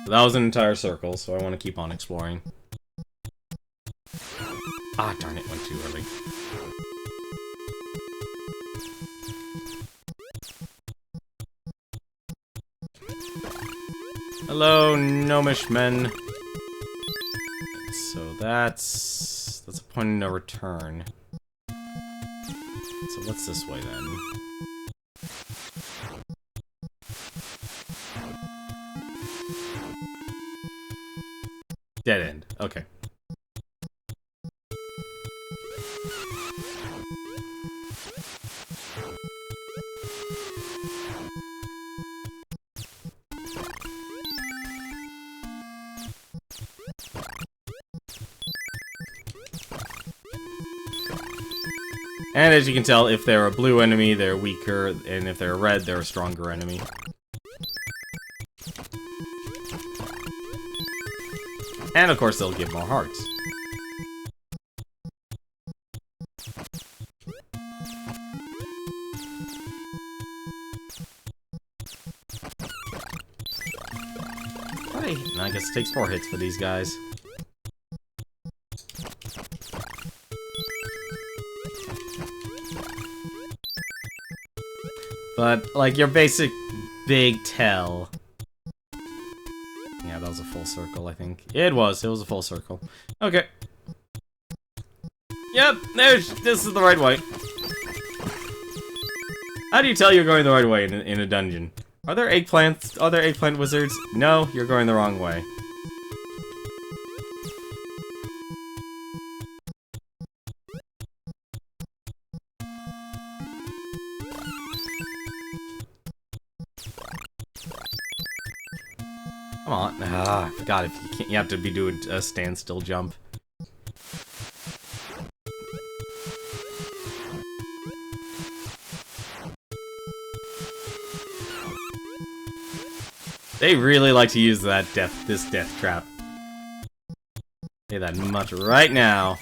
S1: So that was an entire circle, so I want to keep on exploring. Ah, darn it, went too early. Hello, gnomish men. So that's a point of no return. So what's this way then? Dead end. Okay. And as you can tell, if they're a blue enemy, they're weaker, and if they're a red, they're a stronger enemy. And of course, they'll give more hearts. Right, and I guess it takes 4 hits for these guys. But, like, your basic big tell... Yeah, that was a full circle, I think. It was a full circle. Okay. Yep, this is the right way. How do you tell you're going the right way in a dungeon? Are there eggplants? Are there eggplant wizards? No, you're going the wrong way. Come on. Ah, I forgot if you can't, you have to be doing a standstill jump. They really like to use that this death trap. Say that much right now.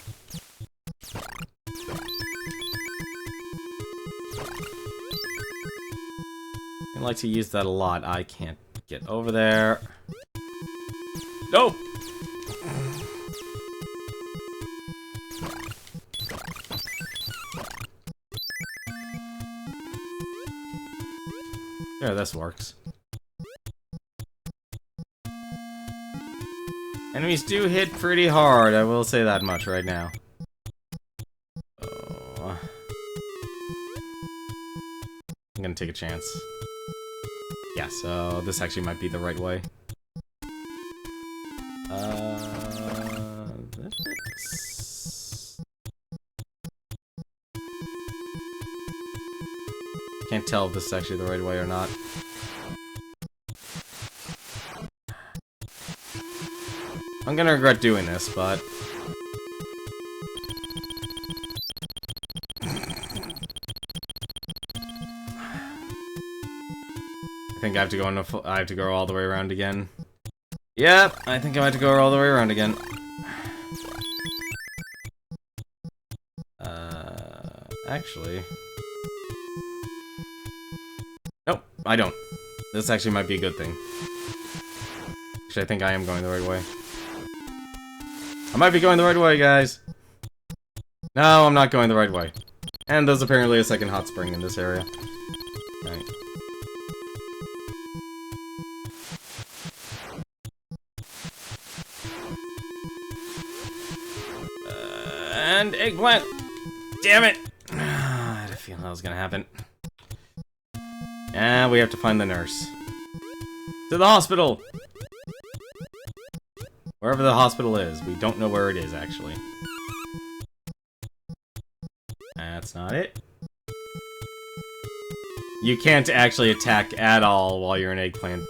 S1: They like to use that a lot. I can't get over there. Nope. Yeah, this works. Enemies do hit pretty hard, I will say that much right now. Oh. I'm gonna take a chance. Yeah, so this actually might be the right way. Can't tell if this is actually the right way or not. I'm gonna regret doing this, but... I think I have to go I have to go all the way around again. Yep, I think I have to go all the way around again. Actually... Nope, I don't. This actually might be a good thing. Actually, I think I am going the right way. I might be going the right way, guys. No, I'm not going the right way. And there's apparently a second hot spring in this area. Right. And eggplant! Damn it! I had a feeling that was gonna happen. And we have to find the nurse. To the hospital! Wherever the hospital is. We don't know where it is, actually. That's not it. You can't actually attack at all while you're an eggplant.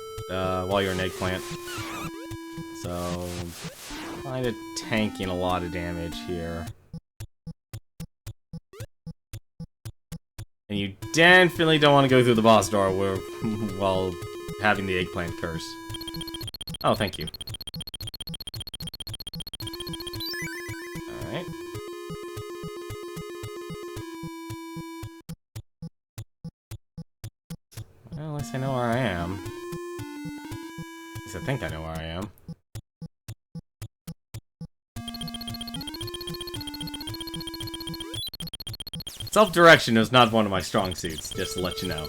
S1: So... kinda tanking a lot of damage here. And you definitely don't want to go through the boss door while having the eggplant curse. Oh, thank you. Alright. Well, at least I know where I am. At least I think I know where I am. Self-direction is not one of my strong suits, just to let you know.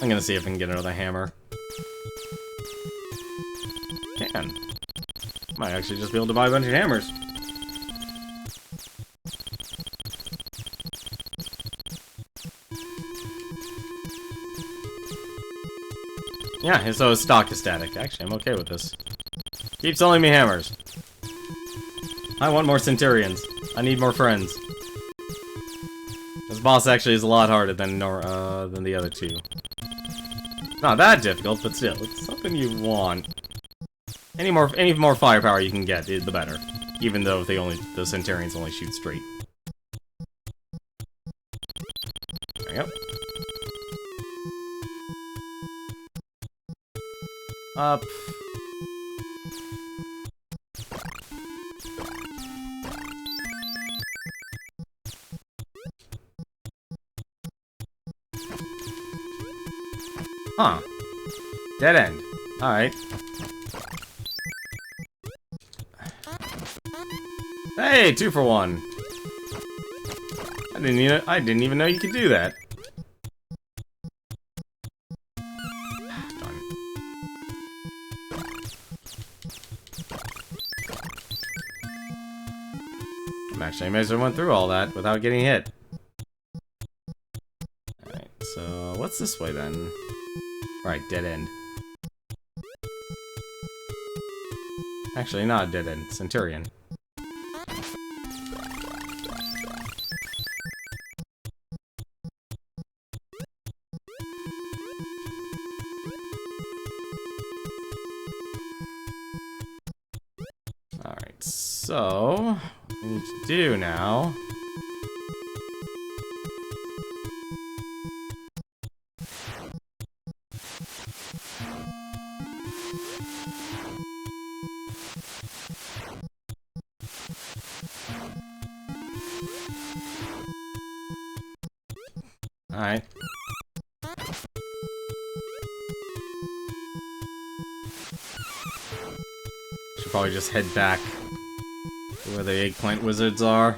S1: I'm gonna see if I can get another hammer. Can. Might actually just be able to buy a bunch of hammers. Yeah, and so stock is static. Actually, I'm okay with this. Keep selling me hammers. I want more Centurions. I need more friends. This boss actually is a lot harder than the other two. Not that difficult, but still, it's something you want. Any more firepower you can get, the better. Even though the Centurions only shoot straight. There we go. Up. Huh. Dead end. Alright. Hey, 2 for 1. I didn't even know you could do that. Darn it. I'm actually amazed I went through all that without getting hit. Alright, so what's this way then? Right, dead end. Actually, not a dead end. Centurion. Alright, so... what we need to do now... Alright. Should probably just head back to where the eggplant wizards are.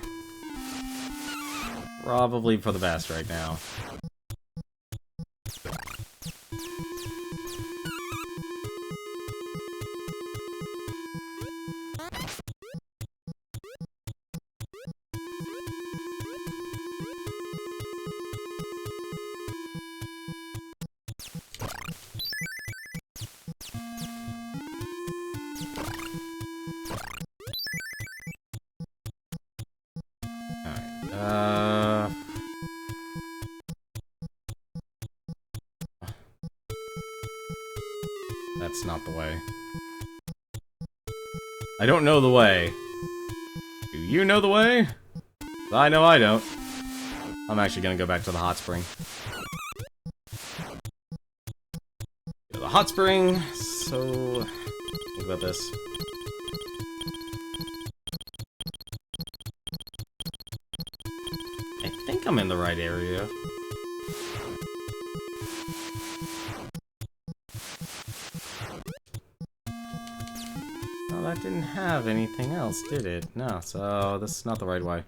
S1: Probably for the best right now. That's not the way. I don't know the way. Do you know the way? I know I don't. I'm actually gonna go back to the hot spring. The hot spring, so... think about this. I think I'm in the right area. Well, that didn't have anything else, did it? No, so this is not the right way.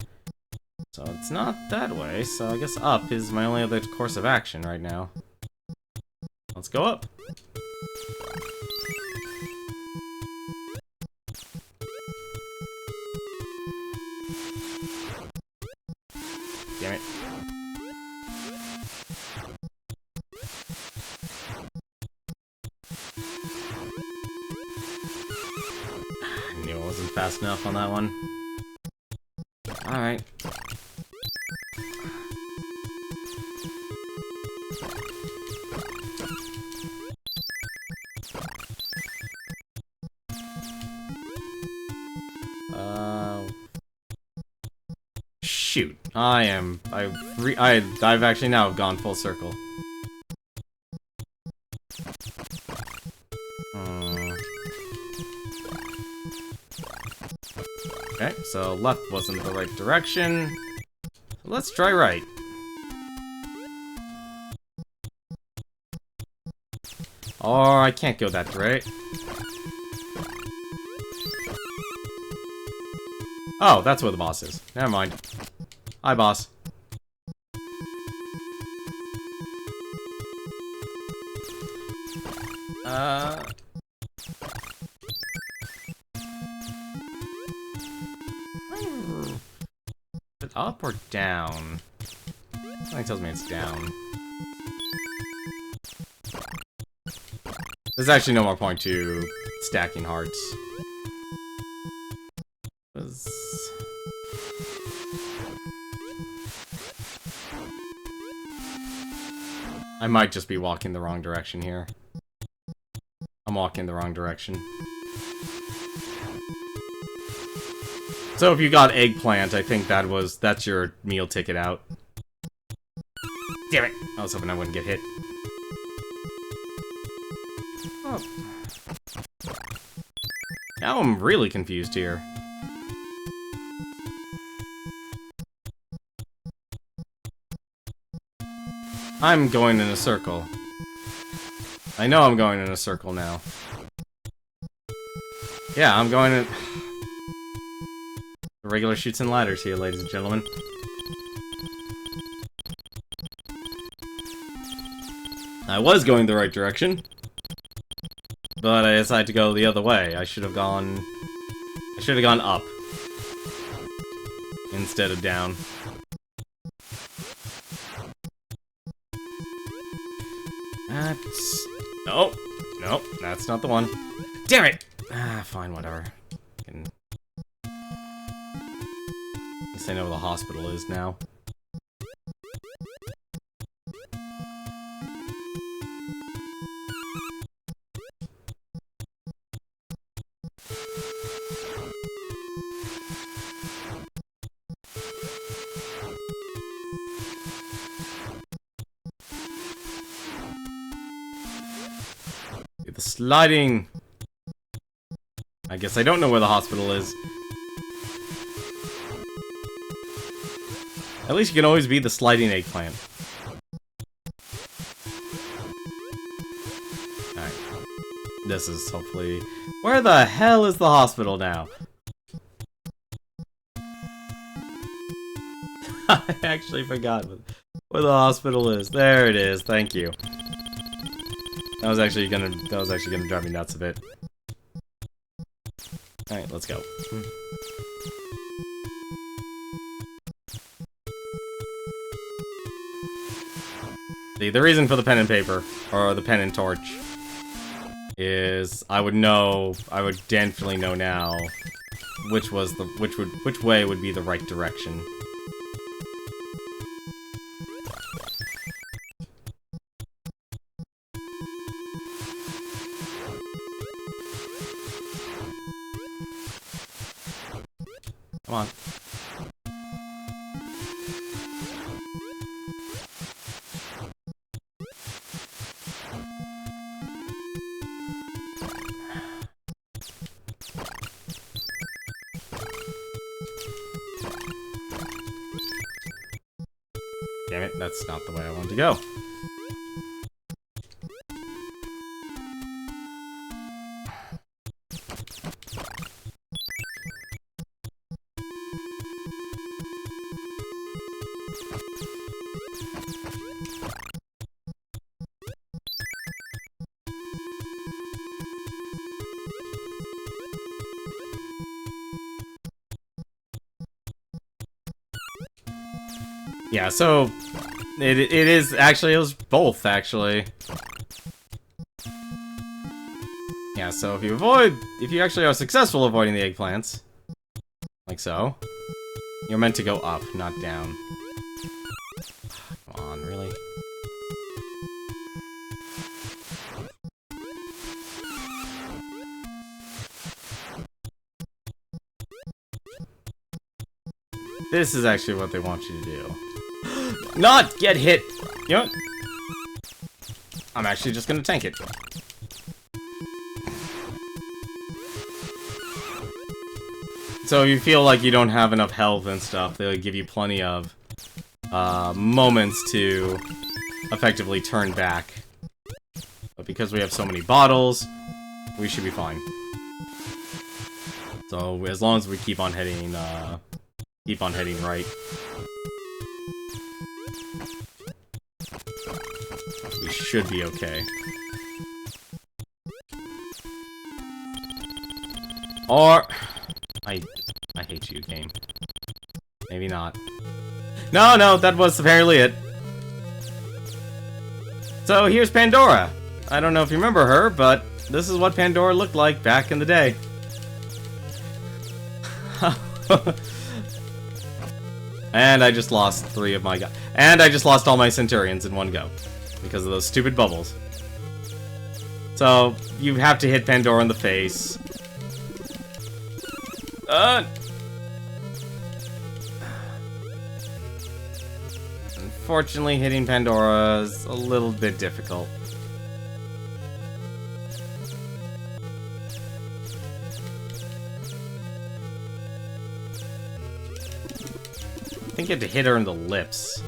S1: So it's not that way, so I guess up is my only other course of action right now. Let's go up. Damn it. I knew I wasn't fast enough on that one. Alright. Shoot. I've actually now gone full circle. Okay, so left wasn't the right direction. Let's try right. Or I can't go that right. Oh, that's where the boss is. Never mind. Hi, boss. Is it up or down? Something tells me it's down. There's actually no more point to stacking hearts. I might just be walking the wrong direction here. I'm walking the wrong direction. So if you got eggplant, I think that's your meal ticket out. Damn it! I was hoping I wouldn't get hit. Oh. Now I'm really confused here. I'm going in a circle. I know I'm going in a circle now. Yeah, I'm going in... regular chutes and ladders here, ladies and gentlemen. I was going the right direction, but I decided to go the other way. I should have gone up instead of down. Nope. Nope, that's not the one. Damn it! Ah, fine, whatever. At least I know where the hospital is now. The sliding... I guess I don't know where the hospital is. At least you can always be the sliding eggplant. Alright. This is hopefully... Where the hell is the hospital now? I actually forgot where the hospital is. There it is, thank you. That was actually gonna drive me nuts a bit. Alright, let's go. The reason for the pen and paper, or the pen and torch, is I would definitely know now which way would be the right direction. Come on. Damn it, that's not the way I wanted to go. Yeah, so it is actually, it was both actually. Yeah, so if you actually are successful avoiding the eggplants, like so, you're meant to go up, not down. Come on, really? This is actually what they want you to do. Not get hit! You know what? I'm actually just gonna tank it. So if you feel like you don't have enough health and stuff, they'll give you plenty of moments to effectively turn back. But because we have so many bottles, we should be fine. So as long as we keep on heading right. We should be okay. Or I hate you, game. Maybe not. No, that was apparently it. So here's Pandora. I don't know if you remember her, but this is what Pandora looked like back in the day. And I just lost 3 of my guys. And I just lost all my Centurions in one go. Because of those stupid bubbles. So, you have to hit Pandora in the face. Unfortunately, hitting Pandora is a little bit difficult. I think you have to hit her in the lips.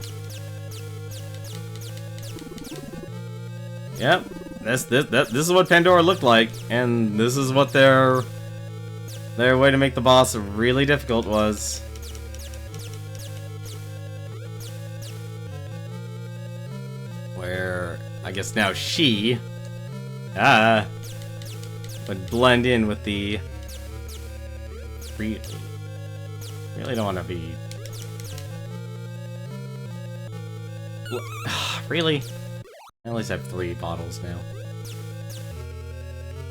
S1: Yep, this is what Pandora looked like, and this is what their way to make the boss really difficult was. Where I guess now she would blend in with the really don't want to be. Really? I at least have 3 bottles now.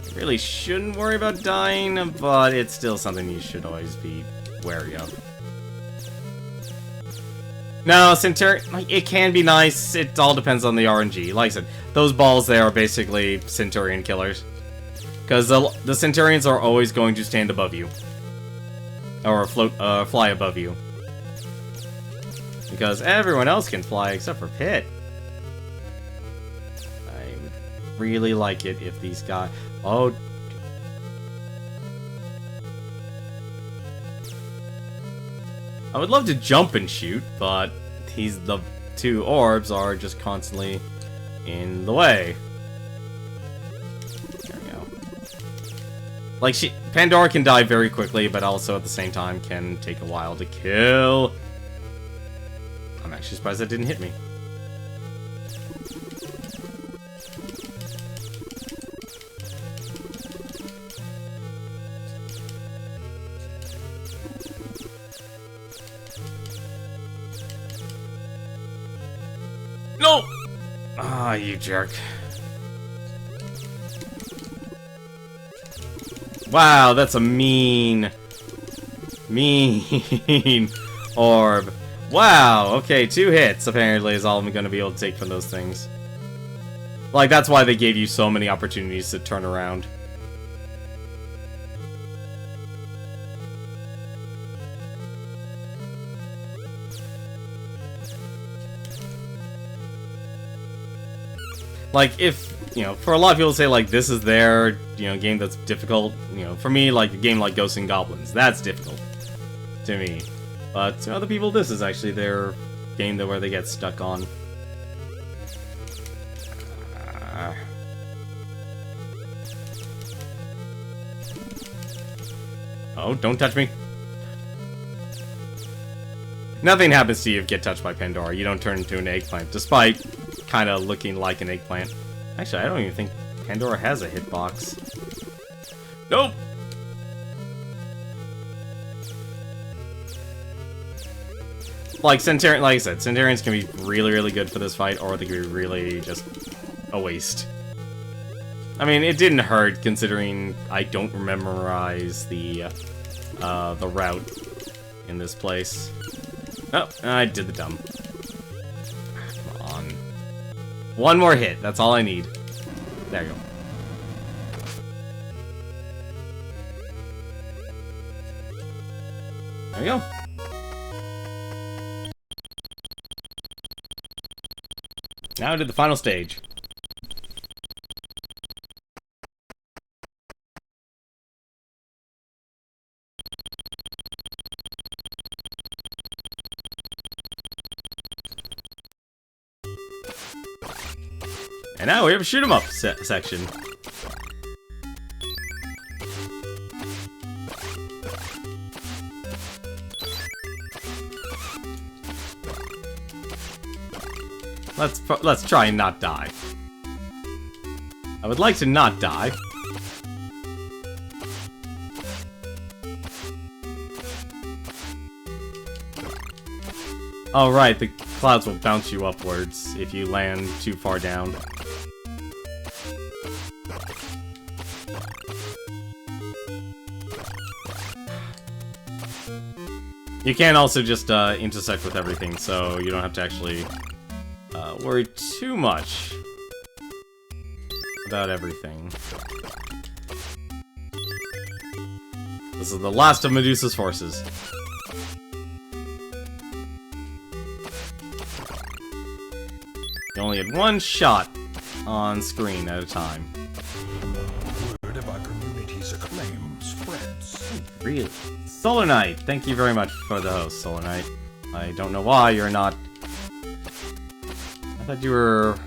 S1: I really shouldn't worry about dying, but it's still something you should always be wary of. No, Centurion, it can be nice. It all depends on the RNG. Like I said, those balls there are basically Centurion killers. Because the Centurions are always going to stand above you. Or fly above you. Because everyone else can fly except for Pit. I would really like it if these guys... Oh... I would love to jump and shoot, but the 2 orbs are just constantly in the way. There we go. Like, Pandora can die very quickly, but also at the same time can take a while to kill. I'm actually surprised that didn't hit me. No! Ah, you jerk. Wow, that's a mean orb. Wow, okay, 2 hits, apparently, is all I'm gonna be able to take from those things. Like, that's why they gave you so many opportunities to turn around. Like, if, you know, for a lot of people say, like, this is their, you know, game that's difficult. You know, for me, like, a game like Ghosts and Goblins, that's difficult to me. But to other people, this is actually their game that where they get stuck on. Oh, don't touch me. Nothing happens to you if you get touched by Pandora. You don't turn into an eggplant, despite kind of looking like an eggplant. Actually, I don't even think Pandora has a hitbox. Nope! Like, like I said, Centurions can be really, really good for this fight, or they can be really just a waste. I mean, it didn't hurt, considering I don't memorize the route in this place. Oh, I did the dumb. Come on. One more hit, that's all I need. There you go. There we go. Now to the final stage. And now we have a shoot 'em up section. Let's try and not die. I would like to not die. Oh right, the clouds will bounce you upwards if you land too far down. You can also just intersect with everything, so you don't have to actually worry too much about everything. This is the last of Medusa's forces. You only had one shot on screen at a time.
S2: Word of our community's acclaim spreads.
S1: Really? Solar Knight, thank you very much for the host, Solar Knight. I don't know why you're not... I thought you were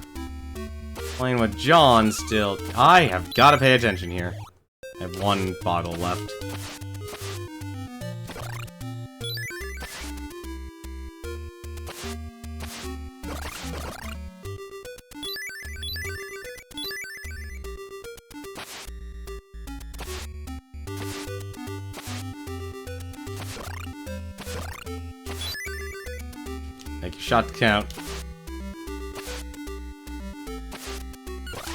S1: playing with John still. I have got to pay attention here. I have one bottle left. Make your shot count.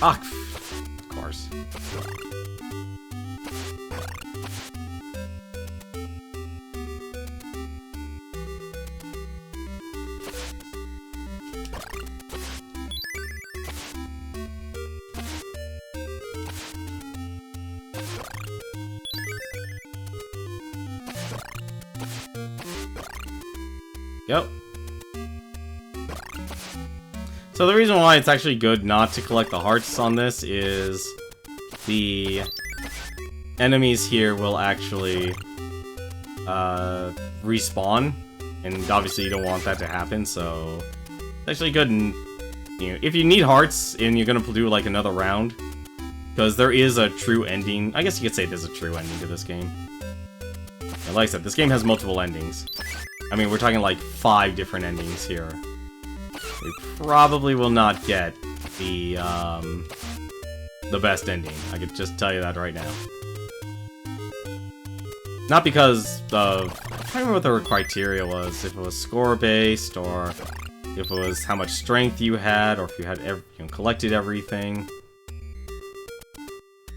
S1: Ah, of course. Yep. So the reason why it's actually good not to collect the hearts on this is the enemies here will actually respawn, and obviously you don't want that to happen, so it's actually good. And you know, if you need hearts and you're gonna do like another round, because there is a true ending. I guess you could say there's a true ending to this game. And like I said, this game has multiple endings. I mean, we're talking like 5 different endings here. We probably will not get the best ending. I could just tell you that right now. Not because of... I'm trying to remember what the criteria was. If it was score-based, or if it was how much strength you had, or if you had collected everything.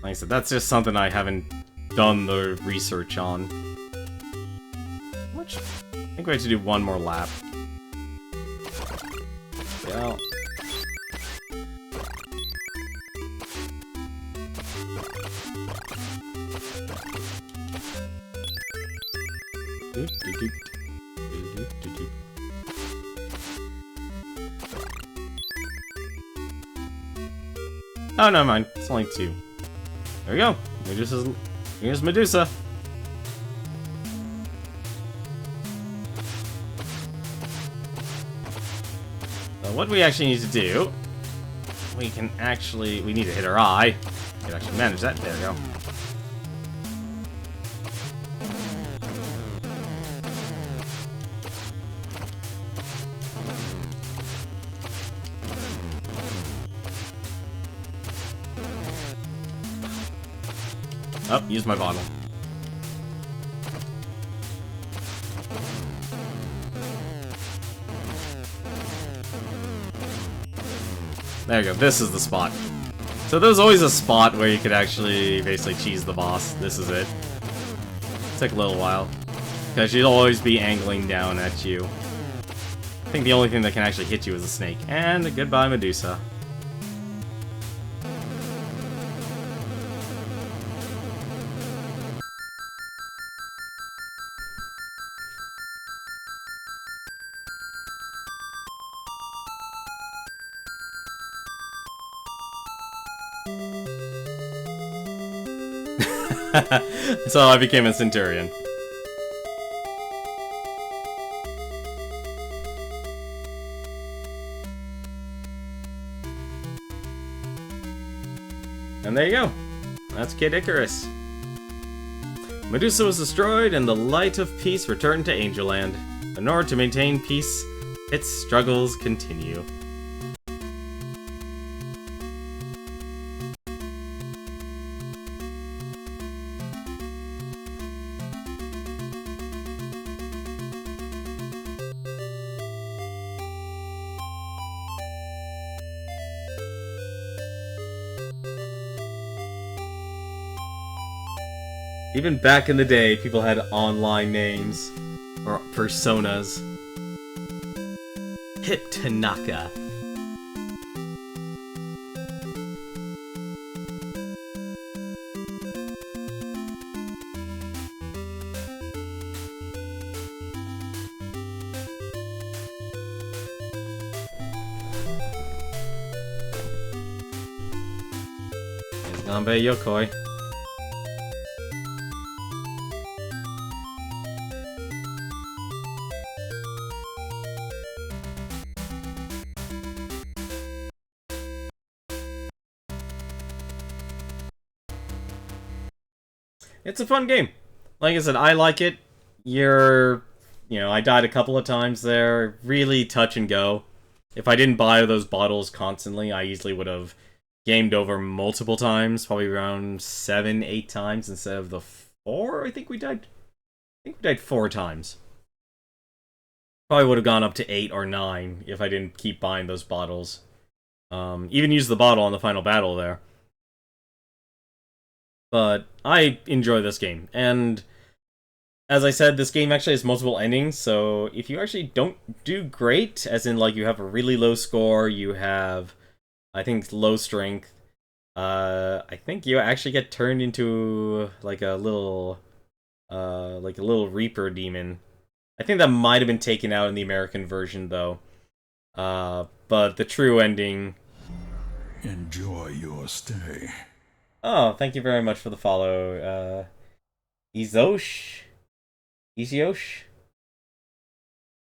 S1: Like I said, that's just something I haven't done the research on. Which, I think we have to do one more lap. Yeah. Oh, never mind. It's only 2. There we go. Here's Medusa. So what we actually need to do, we need to hit her eye. We can actually manage that. There we go. Oh, use my bottle. There you go, this is the spot. So there's always a spot where you could actually basically cheese the boss. This is it. It'll take a little while. Because she'll always be angling down at you. I think the only thing that can actually hit you is a snake. And goodbye, Medusa. So I became a centurion. And there you go. That's Kid Icarus. Medusa was destroyed and the light of peace returned to Angelland. In order to maintain peace, its struggles continue. Even back in the day, people had online names or personas. Hip Tanaka. There's Nambe Yokoi. It's a fun game. Like I said, I like it. I died a couple of times there. Really touch and go. If I didn't buy those bottles constantly, I easily would have gamed over multiple times. Probably around 7, 8 times instead of the 4 I think we died. I think we died 4 times. Probably would have gone up to 8 or 9 if I didn't keep buying those bottles. Even used the bottle on the final battle there. But I enjoy this game, and as I said, this game actually has multiple endings, so if you actually don't do great, as in like you have a really low score, you have, I think, low strength, I think you actually get turned into like a little Reaper demon. I think that might have been taken out in the American version though, but the true ending...
S2: Enjoy your stay.
S1: Oh, thank you very much for the follow, Izosh?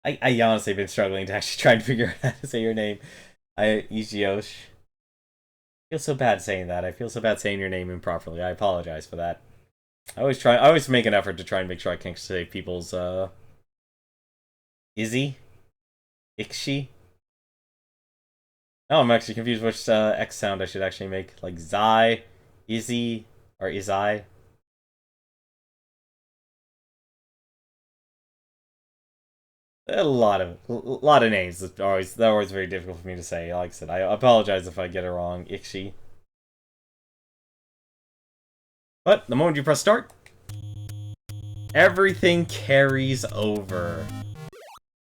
S1: I honestly have been struggling to actually try and figure out how to say your name. Iziosh. I feel so bad saying that. I feel so bad saying your name improperly. I apologize for that. I always make an effort to try and make sure I can say people's, Izzy? Ikshi? Oh, I'm actually confused which, X sound I should actually make. Like, Zai? Izzy or Izai. A lot of names they're always very difficult for me to say. Like I said, I apologize if I get it wrong. Ikshi. But the moment you press start, everything carries over.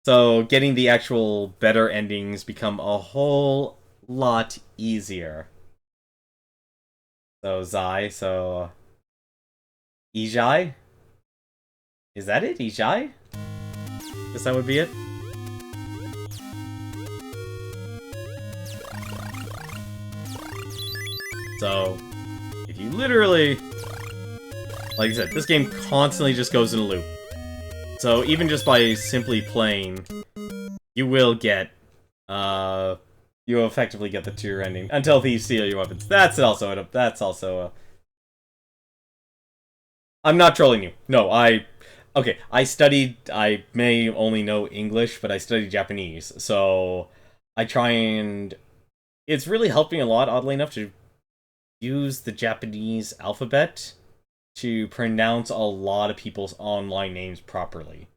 S1: So getting the actual better endings become a whole lot easier. So Zai, so Ijai? Is that it? Ijai? Guess that would be it. So, if you literally... Like I said, this game constantly just goes in a loop. So, even just by simply playing, you will get, you will effectively get the tier ending until thieves steal your weapons. That's also I'm not trolling you. No, okay, I may only know English, but I studied Japanese, so I try and... It's really helping a lot, oddly enough, to use the Japanese alphabet to pronounce a lot of people's online names properly.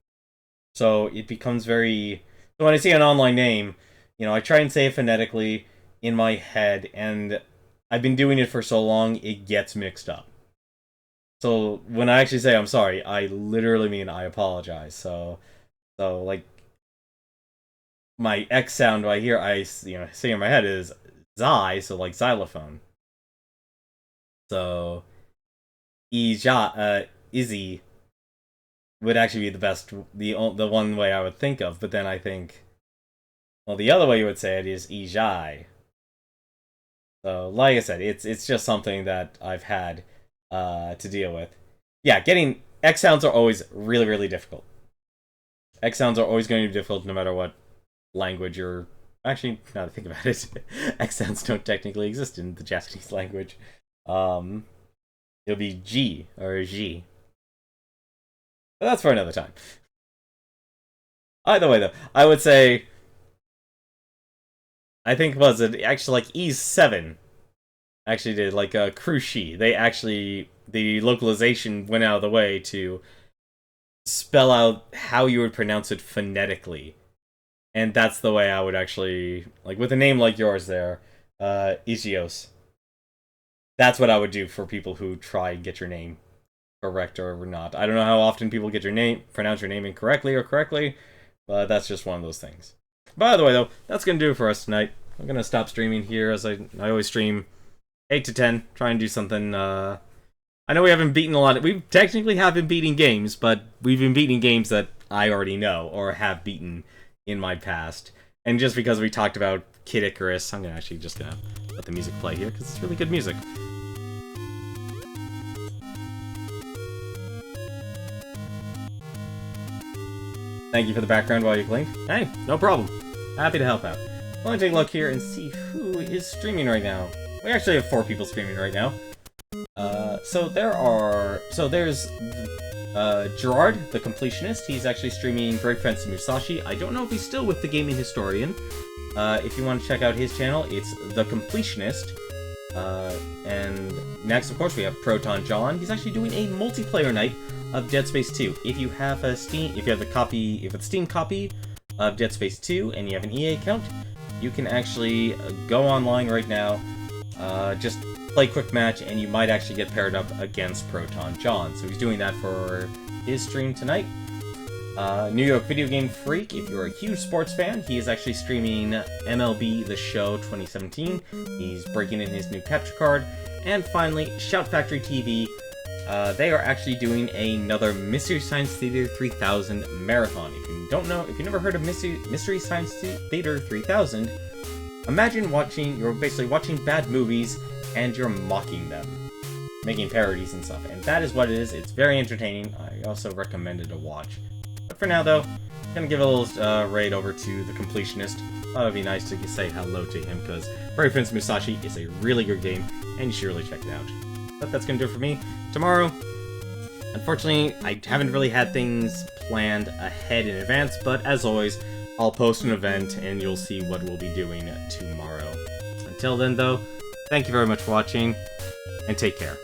S1: So it becomes very... So when I see an online name, you know, I try and say it phonetically in my head, and I've been doing it for so long, it gets mixed up. So when I actually say I'm sorry, I literally mean I apologize. So like, my X sound I hear, say in my head is Xy, so like xylophone. So Izzy would actually be the best, the one way I would think of, but then I think, well, the other way you would say it is Ijai. So, like I said, it's just something that I've had to deal with. Yeah, getting X sounds are always really, really difficult. X sounds are always going to be difficult no matter what language you're... Actually, now that I think about it, X sounds don't technically exist in the Japanese language. It'll be G or G. But that's for another time. Either way, though, I would say... I think, was it actually like E7 actually did, like Crushi. They actually, the localization went out of the way to spell out how you would pronounce it phonetically. And that's the way I would actually, like with a name like yours there, Ichios. That's what I would do for people who try and get your name correct or not. I don't know how often people get your name, pronounce your name incorrectly or correctly, but that's just one of those things. By the way, though, that's going to do it for us tonight. I'm going to stop streaming here, as I always stream 8 to 10, try and do something. I know we haven't beaten a lot. We technically have been beating games, but we've been beating games that I already know, or have beaten in my past. And just because we talked about Kid Icarus, I'm actually just going to let the music play here, because it's really good music. Thank you for the background while you blinked. Hey, no problem. Happy to help out. Let me take a look here and see who is streaming right now. We actually have 4 people streaming right now. There's Gerard, the completionist. He's actually streaming Brave Fence Musashi. I don't know if he's still with the Gaming Historian. If you want to check out his channel, it's The Completionist. And next, of course, we have Proton John. He's actually doing a multiplayer night of Dead Space 2. If you have a Steam copy of Dead Space 2 and you have an EA account, you can actually go online right now, just play quick match, and you might actually get paired up against Proton John. So he's doing that for his stream tonight. New York Video Game Freak, if you're a huge sports fan, he is actually streaming MLB The Show 2017. He's breaking in his new capture card. And finally, Shout Factory TV. They are actually doing another Mystery Science Theater 3000 marathon. If you don't know, if you've never heard of Mystery Science Theater 3000, imagine you're basically watching bad movies and you're mocking them, making parodies and stuff. And that is what it is. It's very entertaining. I also recommend it to watch. But for now, though, I'm going to give a little raid over to the Completionist. Thought it would be nice to say hello to him, because Brave Prince Musashi is a really good game, and you should really check it out. But that's going to do it for me. Tomorrow, unfortunately, I haven't really had things planned ahead in advance, but as always, I'll post an event, and you'll see what we'll be doing tomorrow. Until then, though, thank you very much for watching, and take care.